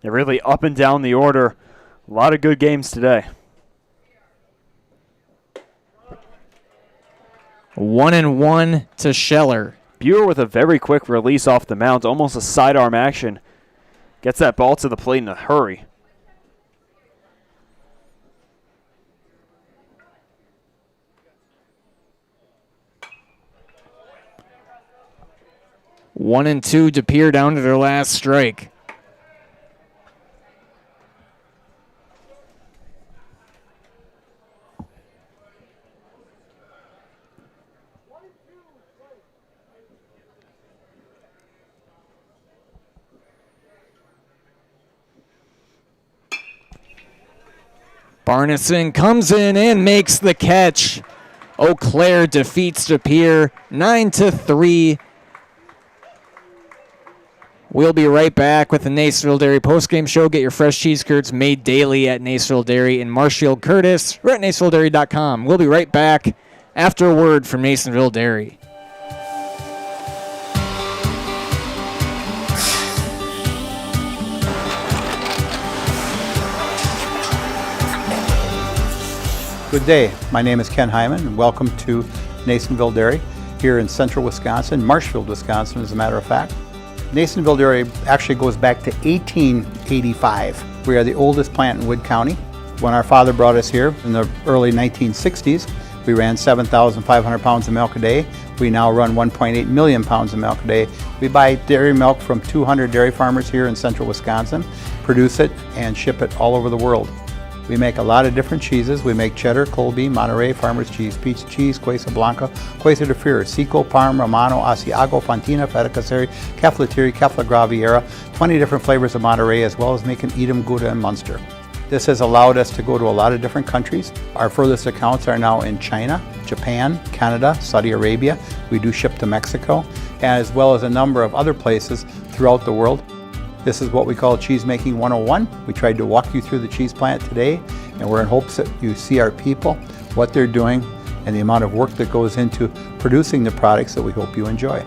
They're really up and down the order. A lot of good games today. 1-1 to Scheller. Buer with a very quick release off the mound, almost a sidearm action. Gets that ball to the plate in a hurry. One and 2, De Pere down to their last strike. Barneson comes in and makes the catch. Eau Claire defeats De Pere 9-3. We'll be right back with the Nacerville Dairy postgame show. Get your fresh cheese curds made daily at Nacerville Dairy in Marshfield Curtis. We're at NacervilleDairy.com. We'll be right back after a word from Nacerville Dairy. Good day. My name is Ken Hyman, and welcome to Nasonville Dairy here in central Wisconsin, Marshfield, Wisconsin, as a matter of fact. Nasonville Dairy actually goes back to 1885. We are the oldest plant in Wood County. When our father brought us here in the early 1960s, we ran 7,500 pounds of milk a day. We now run 1.8 million pounds of milk a day. We buy dairy milk from 200 dairy farmers here in central Wisconsin, produce it, and ship it all over the world. We make a lot of different cheeses. We make cheddar, Colby, Monterey, Farmer's Cheese, Pizza Cheese, Quesa Blanca, Quesa de Freire, Seco, Parm, Romano, Asiago, Fontina, Feta Caseri, Caflateri, Cafla Graviera, 20 different flavors of Monterey, as well as making Edam, Gouda, and Munster. This has allowed us to go to a lot of different countries. Our furthest accounts are now in China, Japan, Canada, Saudi Arabia. We do ship to Mexico, as well as a number of other places throughout the world. This is what we call Cheese Making 101. We tried to walk you through the cheese plant today, and we're in hopes that you see our people, what they're doing, and the amount of work that goes into producing the products that we hope you enjoy.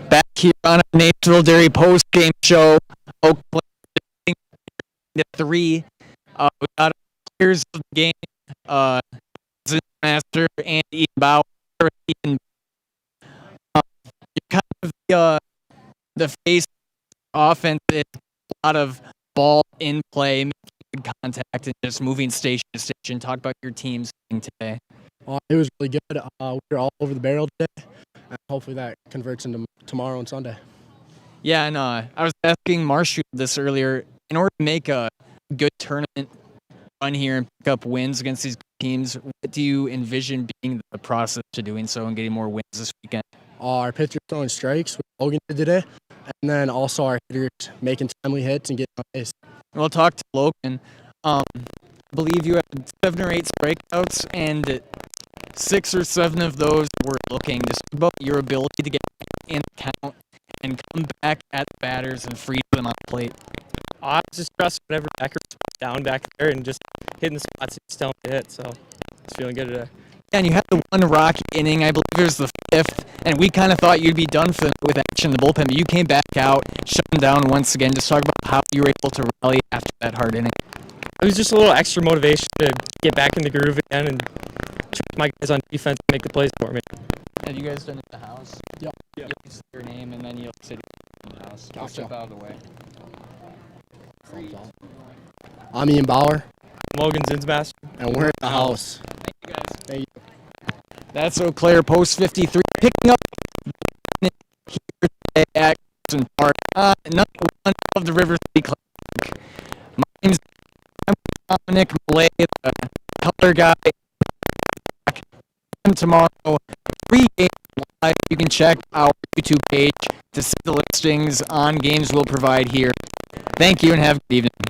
Back here on our Nacerville Dairy post-game show, Eau Claire 3. We got players of the game, Master and Ian Bauer. Kind of the face offense is a lot of ball in play, making good contact, and just moving station to station. Talk about your team's thing today. It was really good. We were all over the barrel today. And hopefully that converts into tomorrow and Sunday. Yeah, and I was asking Marshall this earlier. In order to make a good tournament run here and pick up wins against these teams, what do you envision being the process to doing so and getting more wins this weekend? Our pitchers throwing strikes, which Logan did today, and then also our hitters making timely hits and getting on base. We'll talk to Logan. I believe you had 7 or 8 strikeouts, and 6 or 7 of those were looking. Just about your ability to get in the count and come back at the batters and free them on the plate. I was just trusting whatever backers down back there and just hitting the spots he's telling me to hit. So it's feeling good today. And you had the one rocky inning, I believe it was the 5th, and we kind of thought you'd be done for with action in the bullpen, but you came back out, shut them down once again. Just talk about how you were able to rally after that hard inning. It was just a little extra motivation to get back in the groove again and trust my guys on defense to make the plays for me. Have you guys done it in the house? Yep. You'll say your name, and then you'll say in the house. Gotcha. Step out of the way. I'm Ian Bauer. I'm Logan Zinsmaster. And we're in the house. Thank you, guys. Thank you. That's Eau Claire Post 53 picking up here today at Carson Park. Number 1 of the River City Classic. My name's Dominic Malay, the color guy. Tomorrow, 3 games live. You can check our YouTube page to see the listings on games we'll provide here. Thank you and have a good evening.